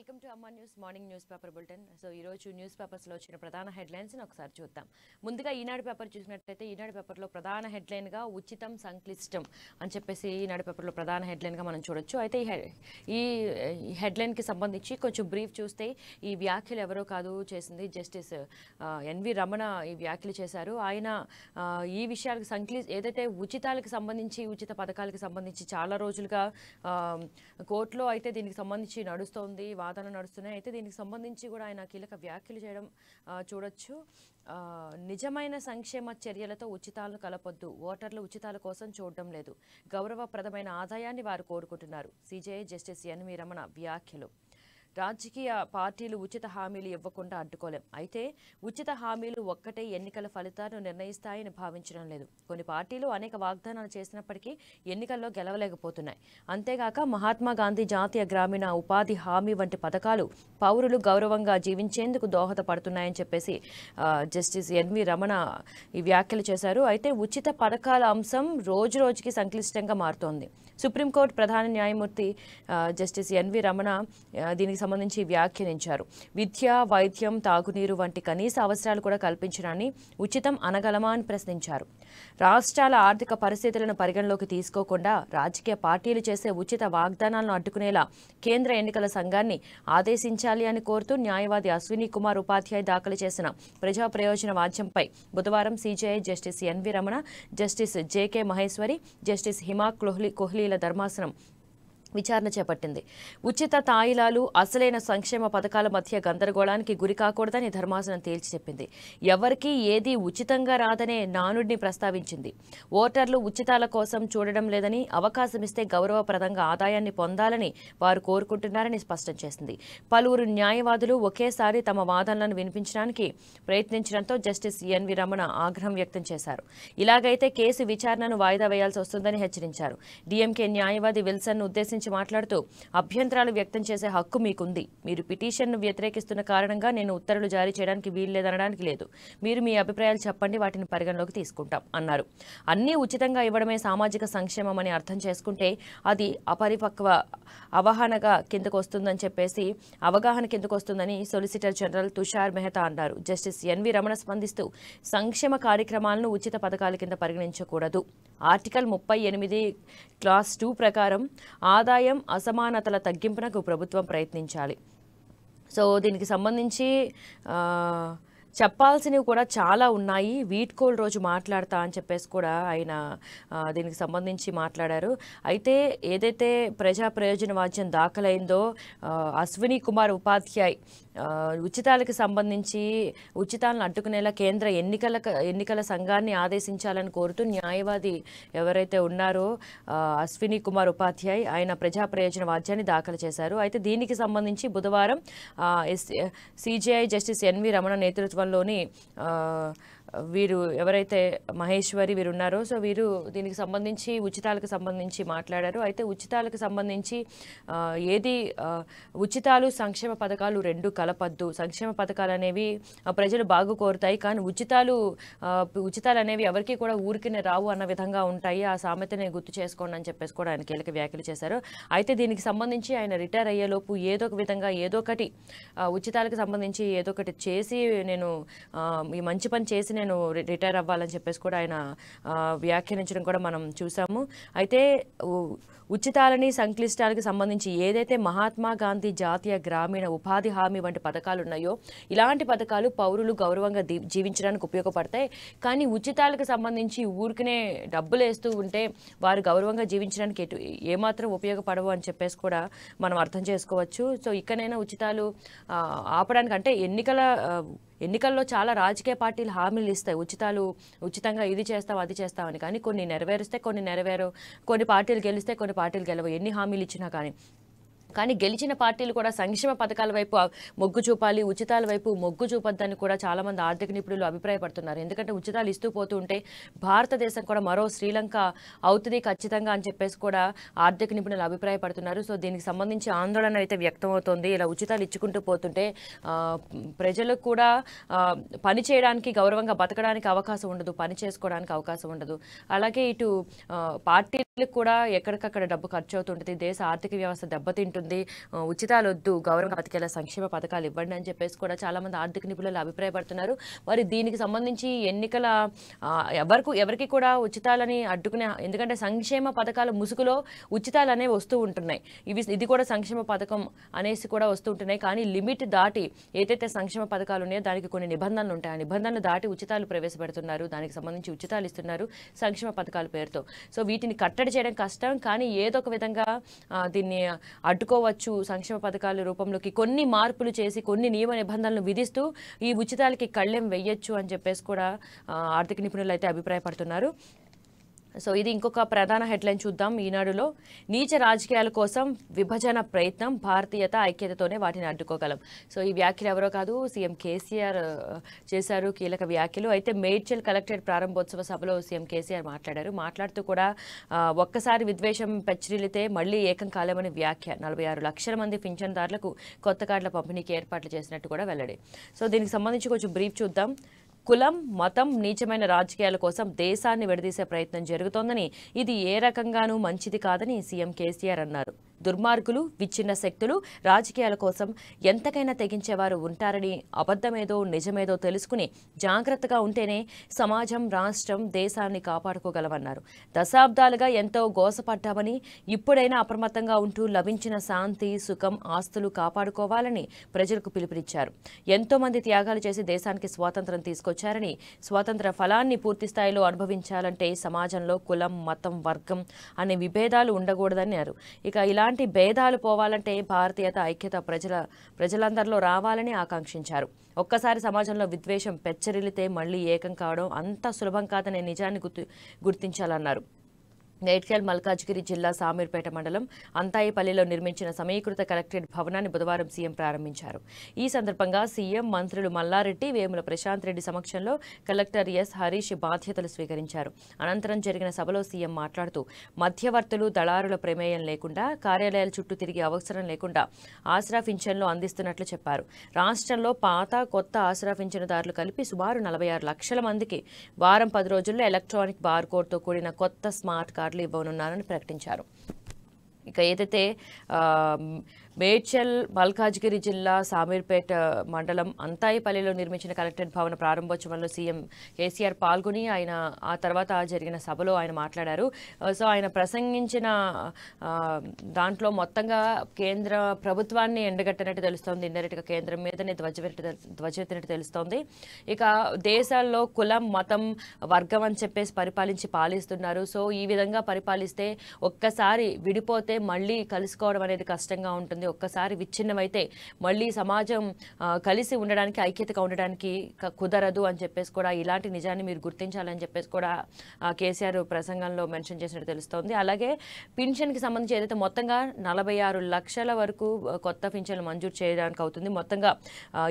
Welcome to అమ్మా news morning news paper bulletin. So ఈ రోజు న్యూస్ పేపర్స్ లో వచ్చిన ప్రధాన హెడ్లైన్స్ ని ఒకసారి చూద్దాం. ముందుగా ఈనాడు పేపర్ చూసినట్లయితే ఈనాడు పేపర్ లో ప్రధాన హెడ్లైన్ గా ఉచితం సంక్లిష్టం అని చెప్పేసి ఈనాడు పేపర్ లో ప్రధాన హెడ్లైన్ గా మనం చూడొచ్చు. అయితే ఈ హెడ్లైన్ కి సంబంధించి కొంచెం బ్రీఫ్ చూస్తే ఈ వ్యాఖ్యలు ఎవరో కాదు చేసింది జస్టిస్ ఎన్వి రమణ ఈ వ్యాఖ్యలు చేశారు. ఆయన ఈ విషయాలకు ఏదైతే ఉచితాలకు సంబంధించి ఉచిత పథకాలకు సంబంధించి చాలా రోజులుగా కోర్టులో అయితే దీనికి సంబంధించి నడుస్తోంది, వాదన నడుస్తున్నాయి. అయితే దీనికి సంబంధించి కూడా ఆయన కీలక వ్యాఖ్యలు చేయడం చూడొచ్చు. నిజమైన సంక్షేమ చర్యలతో ఉచితాలను కలపొద్దు, ఓటర్లు ఉచితాల కోసం చూడడం లేదు, గౌరవప్రదమైన ఆదాయాన్ని వారు కోరుకుంటున్నారు. సిజేఐ జస్టిస్ ఎన్వి రమణ వ్యాఖ్యలు. రాజకీయ పార్టీలు ఉచిత హామీలు ఇవ్వకుండా అడ్డుకోలేం, అయితే ఉచిత హామీలు ఒక్కటే ఎన్నికల ఫలితాలను నిర్ణయిస్తాయని భావించడం లేదు. కొన్ని పార్టీలు అనేక వాగ్దానాలు చేసినప్పటికీ ఎన్నికల్లో గెలవలేకపోతున్నాయి. అంతేగాక మహాత్మా గాంధీ జాతీయ గ్రామీణ ఉపాధి హామీ వంటి పథకాలు పౌరులు గౌరవంగా జీవించేందుకు దోహదపడుతున్నాయని చెప్పేసి జస్టిస్ ఎన్వి రమణ ఈ వ్యాఖ్యలు చేశారు. అయితే ఉచిత పథకాల అంశం రోజు రోజుకి సంక్లిష్టంగా మారుతోంది. సుప్రీంకోర్టు ప్రధాన న్యాయమూర్తి జస్టిస్ ఎన్వి రమణ దీనికి సంబంధించి వ్యాఖ్యానించారు. విద్య, వైద్యం, తాగునీరు వంటి కనీస అవసరాలు కూడా కల్పించడాన్ని ఉచితం అనగలమా అని ప్రశ్నించారు. రాష్ట్రాల ఆర్థిక పరిస్థితులను పరిగణలోకి తీసుకోకుండా రాజకీయ పార్టీలు చేసే ఉచిత వాగ్దానాలను అడ్డుకునేలా కేంద్ర ఎన్నికల సంఘాన్ని ఆదేశించాలి అని కోరుతూ న్యాయవాది అశ్విని కుమార్ ఉపాధ్యాయ్ దాఖలు చేసిన ప్రజా ప్రయోజన వాద్యంపై బుధవారం CJI justice NV Ramana, justice JK Maheshwari, justice Hima కోహ్లీల ధర్మాసనం విచారణ చేపట్టింది. ఉచిత తాయిలాలు, అసలైన సంక్షేమ పథకాల మధ్య గందరగోళానికి గురి కాకూడదని ధర్మాసనం తేల్చి చెప్పింది. ఎవరికీ ఏదీ ఉచితంగా రాదనే నానుడిని ప్రస్తావించింది. ఓటర్లు ఉచితాల కోసం చూడడం లేదని, అవకాశమిస్తే గౌరవప్రదంగా ఆదాయాన్ని పొందాలని వారు కోరుకుంటున్నారని స్పష్టం చేసింది. పలువురు న్యాయవాదులు ఒకేసారి తమ వాదనలను వినిపించడానికి ప్రయత్నించడంతో జస్టిస్ ఎన్వి రమణ ఆగ్రహం వ్యక్తం చేశారు. ఇలాగైతే కేసు విచారణను వాయిదా వేయాల్సి వస్తుందని హెచ్చరించారు. డీఎంకే న్యాయవాది విల్సన్ ఉద్దేశించి మాట్లాడుతూ, అభ్యంతరాలు వ్యక్తం చేసే హక్కు మీకుంది. మీరు పిటిషన్ను వ్యతిరేకిస్తున్న కారణంగా నేను ఉత్తర్వులు జారీ చేయడానికి వీల్లేదనడానికి లేదు. మీరు మీ అభిప్రాయాలు చెప్పండి, వాటిని పరిగణలోకి తీసుకుంటాం అన్నారు. అన్నీ ఉచితంగా ఇవ్వడమే సామాజిక సంక్షేమం అని అర్థం చేసుకుంటే అది అపరిపక్వ అవగాహన కిందకు వస్తుందని సొలిసిటర్ జనరల్ తుషార్ మెహతా అన్నారు. జస్టిస్ ఎన్వి రమణ స్పందిస్తూ, సంక్షేమ కార్యక్రమాలను ఉచిత పథకాల కింద పరిగణించకూడదు. ఆర్టికల్ 38 క్లాస్ 2 ప్రకారం ఆదాయం అసమానతల తగ్గింపునకు ప్రభుత్వం ప్రయత్నించాలి. సో దీనికి సంబంధించి చెప్పాల్సినవి కూడా చాలా ఉన్నాయి. వీడ్కోల్ రోజు మాట్లాడతా అని చెప్పేసి కూడా ఆయన దీనికి సంబంధించి మాట్లాడారు. అయితే ఏదైతే ప్రజా ప్రయోజన వాద్యం దాఖలైందో అశ్విని కుమార్ ఉపాధ్యాయ్ ఉచితాలకు సంబంధించి ఉచితాలను అడ్డుకునేలా కేంద్ర ఎన్నికల సంఘాన్ని ఆదేశించాలని కోరుతూ న్యాయవాది ఎవరైతే ఉన్నారో అశ్విని కుమార్ ఉపాధ్యాయ్ ఆయన ప్రజా ప్రయోజన వాద్యాన్ని దాఖలు చేశారు. అయితే దీనికి సంబంధించి బుధవారం సిజేఐ జస్టిస్ ఎన్వి రమణ నేతృత్వంలోని వీరు ఎవరైతే మహేశ్వరి వీరు ఉన్నారో సో వీరు దీనికి సంబంధించి ఉచితాలకు సంబంధించి మాట్లాడారు. అయితే ఉచితాలకు సంబంధించి ఉచితాలు సంక్షేమ పథకాలు రెండు కలపద్దు. సంక్షేమ పథకాలు అనేవి ప్రజలు బాగు కోరుతాయి, కానీ ఉచితాలు అనేవి ఎవరికి కూడా ఊరికినే రావు అన్న విధంగా ఉంటాయి. ఆ సామెతని గుర్తు చేసుకోండి అని చెప్పేసి కూడా ఆయన కీలక వ్యాఖ్యలు చేశారు. అయితే దీనికి సంబంధించి ఆయన రిటైర్ అయ్యేలోపు ఏదో ఒక విధంగా ఏదో ఒకటి ఉచితాలకు సంబంధించి ఏదో ఒకటి చేసి నేను ఈ మంచి పని చేసి నేను రిటైర్ అవ్వాలని చెప్పేసి కూడా ఆయన వ్యాఖ్యానించడం కూడా మనం చూసాము. అయితే ఉచితాలని సంక్లిష్టాలకు సంబంధించి ఏదైతే మహాత్మా గాంధీ జాతీయ గ్రామీణ ఉపాధి హామీ వంటి పథకాలు ఉన్నాయో ఇలాంటి పథకాలు పౌరులు గౌరవంగా జీవించడానికి ఉపయోగపడతాయి. కానీ ఉచితాలకు సంబంధించి ఊరికనే డబ్బులు వేస్తూ ఉంటే వారు గౌరవంగా జీవించడానికి ఏమాత్రం ఉపయోగపడవు అని చెప్పేసి కూడా మనం అర్థం చేసుకోవచ్చు. సో ఇక్కడైనా ఉచితాలు ఆపడానికి అంటే ఎన్నికల్లో చాలా రాజకీయ పార్టీలు హామీలు ఇస్తాయి, ఉచితంగా ఇది చేస్తాం అది చేస్తామని. కానీ కొన్ని నెరవేరుస్తే కొన్ని నెరవేరు, కొన్ని పార్టీలు గెలిస్తే కొన్ని పార్టీలు గెలవు, ఎన్ని హామీలు ఇచ్చినా కానీ గెలిచిన పార్టీలు కూడా సంక్షేమ పథకాల వైపు మొగ్గు చూపాలి, ఉచితాల వైపు మొగ్గు చూపొద్దని కూడా చాలామంది ఆర్థిక నిపుణులు అభిప్రాయపడుతున్నారు. ఎందుకంటే ఉచితాలు ఇస్తూ పోతూ ఉంటే భారతదేశం కూడా మరో శ్రీలంక అవుతుంది ఖచ్చితంగా అని చెప్పేసి కూడా ఆర్థిక నిపుణులు అభిప్రాయపడుతున్నారు. సో దీనికి సంబంధించి ఆందోళన అయితే వ్యక్తమవుతోంది. ఇలా ఉచితాలు ఇచ్చుకుంటూ పోతుంటే ప్రజలకు కూడా పని చేయడానికి, గౌరవంగా బతకడానికి అవకాశం ఉండదు, పని చేసుకోవడానికి అవకాశం ఉండదు. అలాగే ఇటు పార్టీలకు కూడా ఎక్కడికక్కడ డబ్బు ఖర్చు అవుతుంటుంది, దేశ ఆర్థిక వ్యవస్థ దెబ్బతింటుంది. ఉంటుంది. ఉచితాలు వద్దు, గౌరవంగా బతికేలా సంక్షేమ పథకాలు ఇవ్వండి అని చెప్పేసి కూడా చాలామంది ఆర్థిక నిపుణులు అభిప్రాయపడుతున్నారు. మరి దీనికి సంబంధించి ఎన్నికల ఎవరికి కూడా ఉచితాలని అడ్డుకునే, ఎందుకంటే సంక్షేమ పథకాల ముసుగులో ఉచితాలు అనేవి వస్తూ ఉంటున్నాయి. ఇది కూడా సంక్షేమ పథకం అనేసి కూడా వస్తూ ఉంటున్నాయి. కానీ లిమిట్ దాటి ఏదైతే సంక్షేమ పథకాలు ఉన్నాయో దానికి కొన్ని నిబంధనలు ఉంటాయి. ఆ నిబంధనలు దాటి ఉచితాలు ప్రవేశపెడుతున్నారు, దానికి సంబంధించి ఉచితాలు ఇస్తున్నారు సంక్షేమ పథకాల పేరుతో. సో వీటిని కట్టడి చేయడం కష్టం, కానీ ఏదో ఒక విధంగా దీన్ని అడ్డుకోవచ్చు. సంక్షేమ పథకాల రూపంలోకి కొన్ని మార్పులు చేసి కొన్ని నియమ నిబంధనలు విధిస్తూ ఈ ఉచితాలకి కళ్ళెం వెయ్యొచ్చు అని చెప్పేసి కూడా ఆర్థిక నిపుణులు అయితే అభిప్రాయపడుతున్నారు. సో ఇది ఇంకొక ప్రధాన హెడ్లైన్ చూద్దాం ఈనాడులో. నీచ రాజకీయాల కోసం విభజన ప్రయత్నం, భారతీయత ఐక్యతతోనే వాటిని అడ్డుకోగలం. సో ఈ వ్యాఖ్యలు ఎవరో కాదు, సీఎం కేసీఆర్ చేశారు కీలక వ్యాఖ్యలు. అయితే మేడ్చల్ కలెక్టరేట్ ప్రారంభోత్సవ సభలో సీఎం కేసీఆర్ మాట్లాడుతూ కూడా ఒక్కసారి విద్వేషం పెచ్చరిల్లితే మళ్లీ ఏకం కాలేమని వ్యాఖ్య. 46 లక్షల మంది పింఛన్దారులకు కొత్త కార్డుల పంపిణీకి ఏర్పాట్లు చేసినట్టు కూడా వెల్లడి. సో దీనికి సంబంధించి కొంచెం బ్రీఫ్ చూద్దాం. కులం, మతం, నీచమైన రాజకీయాల కోసం దేశాన్ని విడదీసే ప్రయత్నం జరుగుతోందని, ఇది ఏ రకంగానూ మంచిది కాదని సీఎం కేసీఆర్ అన్నారు. దుర్మార్గులు, విచ్ఛిన్న శక్తులు రాజకీయాల కోసం ఎంతకైనా తెగించేవారు ఉంటారని, అబద్ధమేదో నిజమేదో తెలుసుకుని జాగ్రత్తగా ఉంటేనే సమాజం, రాష్ట్రం, దేశాన్ని కాపాడుకోగలవన్నారు. దశాబ్దాలుగా ఎంతో గోసపడ్డామని, ఇప్పుడైనా అప్రమత్తంగా ఉంటూ లభించిన శాంతి, సుఖం, ఆస్తులు కాపాడుకోవాలని ప్రజలకు పిలుపునిచ్చారు. ఎంతో మంది త్యాగాలు చేసి దేశానికి స్వాతంత్రం తీసుకొచ్చారని, స్వాతంత్ర ఫలాన్ని పూర్తి స్థాయిలో అనుభవించాలంటే సమాజంలో కులం, మతం, వర్గం అనే విభేదాలు ఉండకూడదన్నారు. ఇక ఇలాంటి భేదాలు పోవాలంటే భారతీయత, ఐక్యత ప్రజలందరిలో రావాలని ఆకాంక్షించారు. ఒక్కసారి సమాజంలో విద్వేషం పెచ్చరిల్లితే మళ్లీ ఏకం కావడం అంత సులభం కాదనే నిజాన్ని గుర్తించాలన్నారు. మేడ్చల్ మల్కాజ్గిరి జిల్లా సామీర్పేట మండలం అంతాయిపల్లిలో నిర్మించిన సమీకృత కలెక్టరేట్ భవనాన్ని బుధవారం సీఎం ప్రారంభించారు. ఈ సందర్భంగా సీఎం, మంత్రులు మల్లారెడ్డి, వేముల ప్రశాంత్ రెడ్డి సమక్షంలో కలెక్టర్ ఎస్ హరీష్ బాధ్యతలు స్వీకరించారు. అనంతరం జరిగిన సభలో సీఎం మాట్లాడుతూ మధ్యవర్తులు, దళారుల ప్రమేయం లేకుండా, కార్యాలయాల చుట్టూ తిరిగే అవసరం లేకుండా ఆసరా పింఛన్లు అందిస్తున్నట్లు చెప్పారు. రాష్ట్రంలో పాత, కొత్త ఆసరా పింఛనుదారులు కలిపి సుమారు 46 లక్షల మందికి వారం 10 రోజుల్లో ఎలక్ట్రానిక్ బార్కోడ్తో కూడిన కొత్త స్మార్ట్ కార్డులు ఇవ్వనున్నారని ప్రకటించారు. ఇక ఏదైతే మేడ్చల్ మల్కాజ్గిరి జిల్లా సామీర్పేట మండలం అంతాయిపల్లిలో నిర్మించిన కలెక్టరేట్ భవన ప్రారంభోత్సవంలో సీఎం కేసీఆర్ పాల్గొని ఆ తర్వాత జరిగిన సభలో ఆయన మాట్లాడారు. సో ఆయన ప్రసంగించిన దాంట్లో మొత్తంగా కేంద్ర ప్రభుత్వాన్ని ఎండగట్టినట్టు తెలుస్తోంది. ఇండైరెక్ట్గా కేంద్రం మీదనే ధ్వజెత్తినట్టు తెలుస్తోంది. ఇక దేశాల్లో కులం, మతం, వర్గం అని చెప్పేసి పాలిస్తున్నారు. సో ఈ విధంగా పరిపాలిస్తే ఒక్కసారి విడిపోతే మళ్ళీ కలుసుకోవడం అనేది కష్టంగా ఉంటుంది. ఒక్కసారి విచ్ఛిన్నమైతే మళ్ళీ సమాజం కలిసి ఉండడానికి, ఐక్యతగా ఉండడానికి కుదరదు అని చెప్పేసి కూడా ఇలాంటి నిజాన్ని మీరు గుర్తించాలని చెప్పేసి కూడా కేసీఆర్ ప్రసంగంలో మెన్షన్ చేసినట్టు తెలుస్తోంది. అలాగే పింఛన్కి సంబంధించి ఏదైతే మొత్తంగా 46 లక్షల వరకు కొత్త పింఛన్లు మంజూరు చేయడానికి అవుతుంది. మొత్తంగా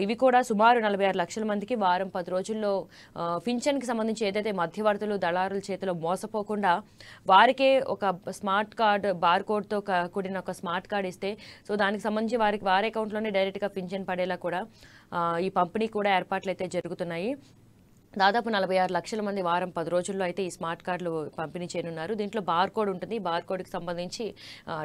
ఇవి కూడా సుమారు 46 లక్షల మందికి వారం 10 రోజుల్లో పింఛన్కి సంబంధించి ఏదైతే మధ్యవర్తులు, దళారుల చేతిలో మోసపోకుండా వారికే ఒక స్మార్ట్ కార్డ్, బార్కోడ్తో కూడిన ఒక స్మార్ట్ కార్డ్ ఇస్తే సో దానికి సంబంధించి వారి అకౌంట్లోనే డైరెక్ట్గా పింఛన్ పడేలా కూడా ఈ పంపిణీ కూడా ఏర్పాట్లు అయితే జరుగుతున్నాయి. దాదాపు 46 లక్షల మంది వారం 10 రోజుల్లో అయితే ఈ స్మార్ట్ కార్డులు పంపిణీ చేయనున్నారు. దీంట్లో బార్కోడ్ ఉంటుంది. బార్కోడ్కి సంబంధించి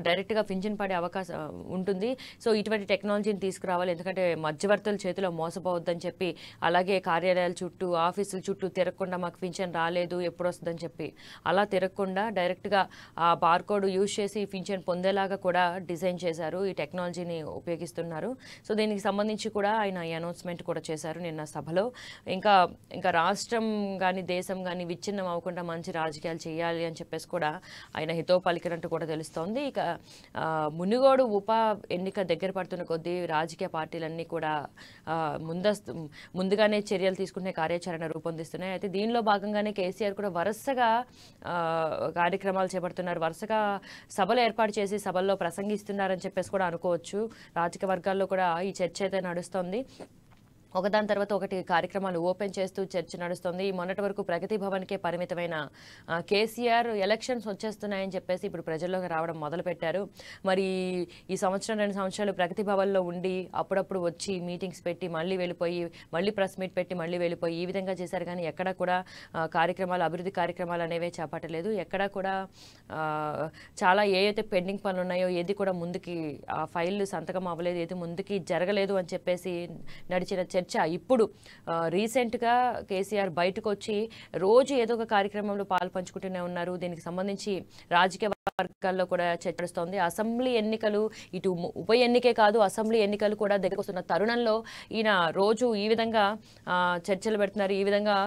డైరెక్ట్గా పింఛన్ పడే అవకాశం ఉంటుంది. సో ఇటువంటి టెక్నాలజీని తీసుకురావాలి, ఎందుకంటే మధ్యవర్తుల చేతిలో మోసపోవద్దని చెప్పి, అలాగే కార్యాలయాల చుట్టూ, ఆఫీసుల చుట్టూ తిరగకుండా మాకు పింఛన్ రాలేదు, ఎప్పుడు వస్తుందని చెప్పి అలా తిరగకుండా డైరెక్ట్గా ఆ బార్కోడ్ యూజ్ చేసి పింఛన్ పొందేలాగా కూడా డిజైన్ చేశారు. ఈ టెక్నాలజీని ఉపయోగిస్తున్నారు. సో దీనికి సంబంధించి కూడా ఆయన ఈ అనౌన్స్మెంట్ కూడా చేశారు నిన్న సభలో. ఇంకా రాష్ట్రం కానీ దేశం కానీ విచ్ఛిన్నం అవ్వకుండా మంచి రాజకీయాలు చేయాలి అని చెప్పేసి కూడా ఆయన హితో పలికినట్టు కూడా తెలుస్తోంది. ఇక మునుగోడు ఉప ఎన్నిక దగ్గర పడుతున్న కొద్దీ రాజకీయ పార్టీలన్నీ కూడా ముందుగానే చర్యలు తీసుకునే కార్యాచరణ రూపొందిస్తున్నాయి. అయితే దీనిలో భాగంగానే కేసీఆర్ కూడా వరుసగా కార్యక్రమాలు చేపడుతున్నారు. వరుసగా సభలు ఏర్పాటు చేసి సభల్లో ప్రసంగిస్తున్నారని చెప్పేసి కూడా అనుకోవచ్చు. రాజకీయ వర్గాల్లో కూడా ఈ చర్చ అయితే నడుస్తోంది. ఒకదాని తర్వాత ఒకటి కార్యక్రమాలు ఓపెన్ చేస్తూ చర్చ నడుస్తుంది. మొన్నటి వరకు ప్రగతి భవన్కే పరిమితమైన కేసీఆర్ ఎలక్షన్స్ వచ్చేస్తున్నాయని చెప్పేసి ఇప్పుడు ప్రజల్లోకి రావడం మొదలుపెట్టారు. మరి ఈ సంవత్సరం 2 సంవత్సరాలు ప్రగతి భవన్లో ఉండి అప్పుడప్పుడు వచ్చి మీటింగ్స్ పెట్టి మళ్ళీ వెళ్ళిపోయి మళ్ళీ ప్రెస్ మీట్ పెట్టి మళ్ళీ వెళ్ళిపోయి ఈ విధంగా చేశారు. కానీ ఎక్కడా కూడా అభివృద్ధి కార్యక్రమాలు అనేవే చేపట్టలేదు. ఎక్కడా కూడా చాలా ఏదైతే పెండింగ్ పనులు ఉన్నాయో ఏది కూడా ముందుకి ఆ ఫైల్ సంతకం అవ్వలేదు, ఏది ముందుకి జరగలేదు అని చెప్పేసి నడిచిన చర్చ ఇప్పుడు రీసెంట్గా కేసీఆర్ బయటకు వచ్చి రోజు ఏదో ఒక కార్యక్రమంలో పాల్పంచుకుంటూనే ఉన్నారు. దీనికి సంబంధించి రాజకీయ వర్గాల్లో కూడా చర్చ నడుస్తోంది. అసెంబ్లీ ఎన్నికలు ఇటు ఉప ఎన్నికే కాదు అసెంబ్లీ ఎన్నికలు కూడా దగ్గరకు వస్తున్న తరుణంలో ఈయన రోజు ఈ విధంగా చర్చలు పెడుతున్నారు. ఈ విధంగా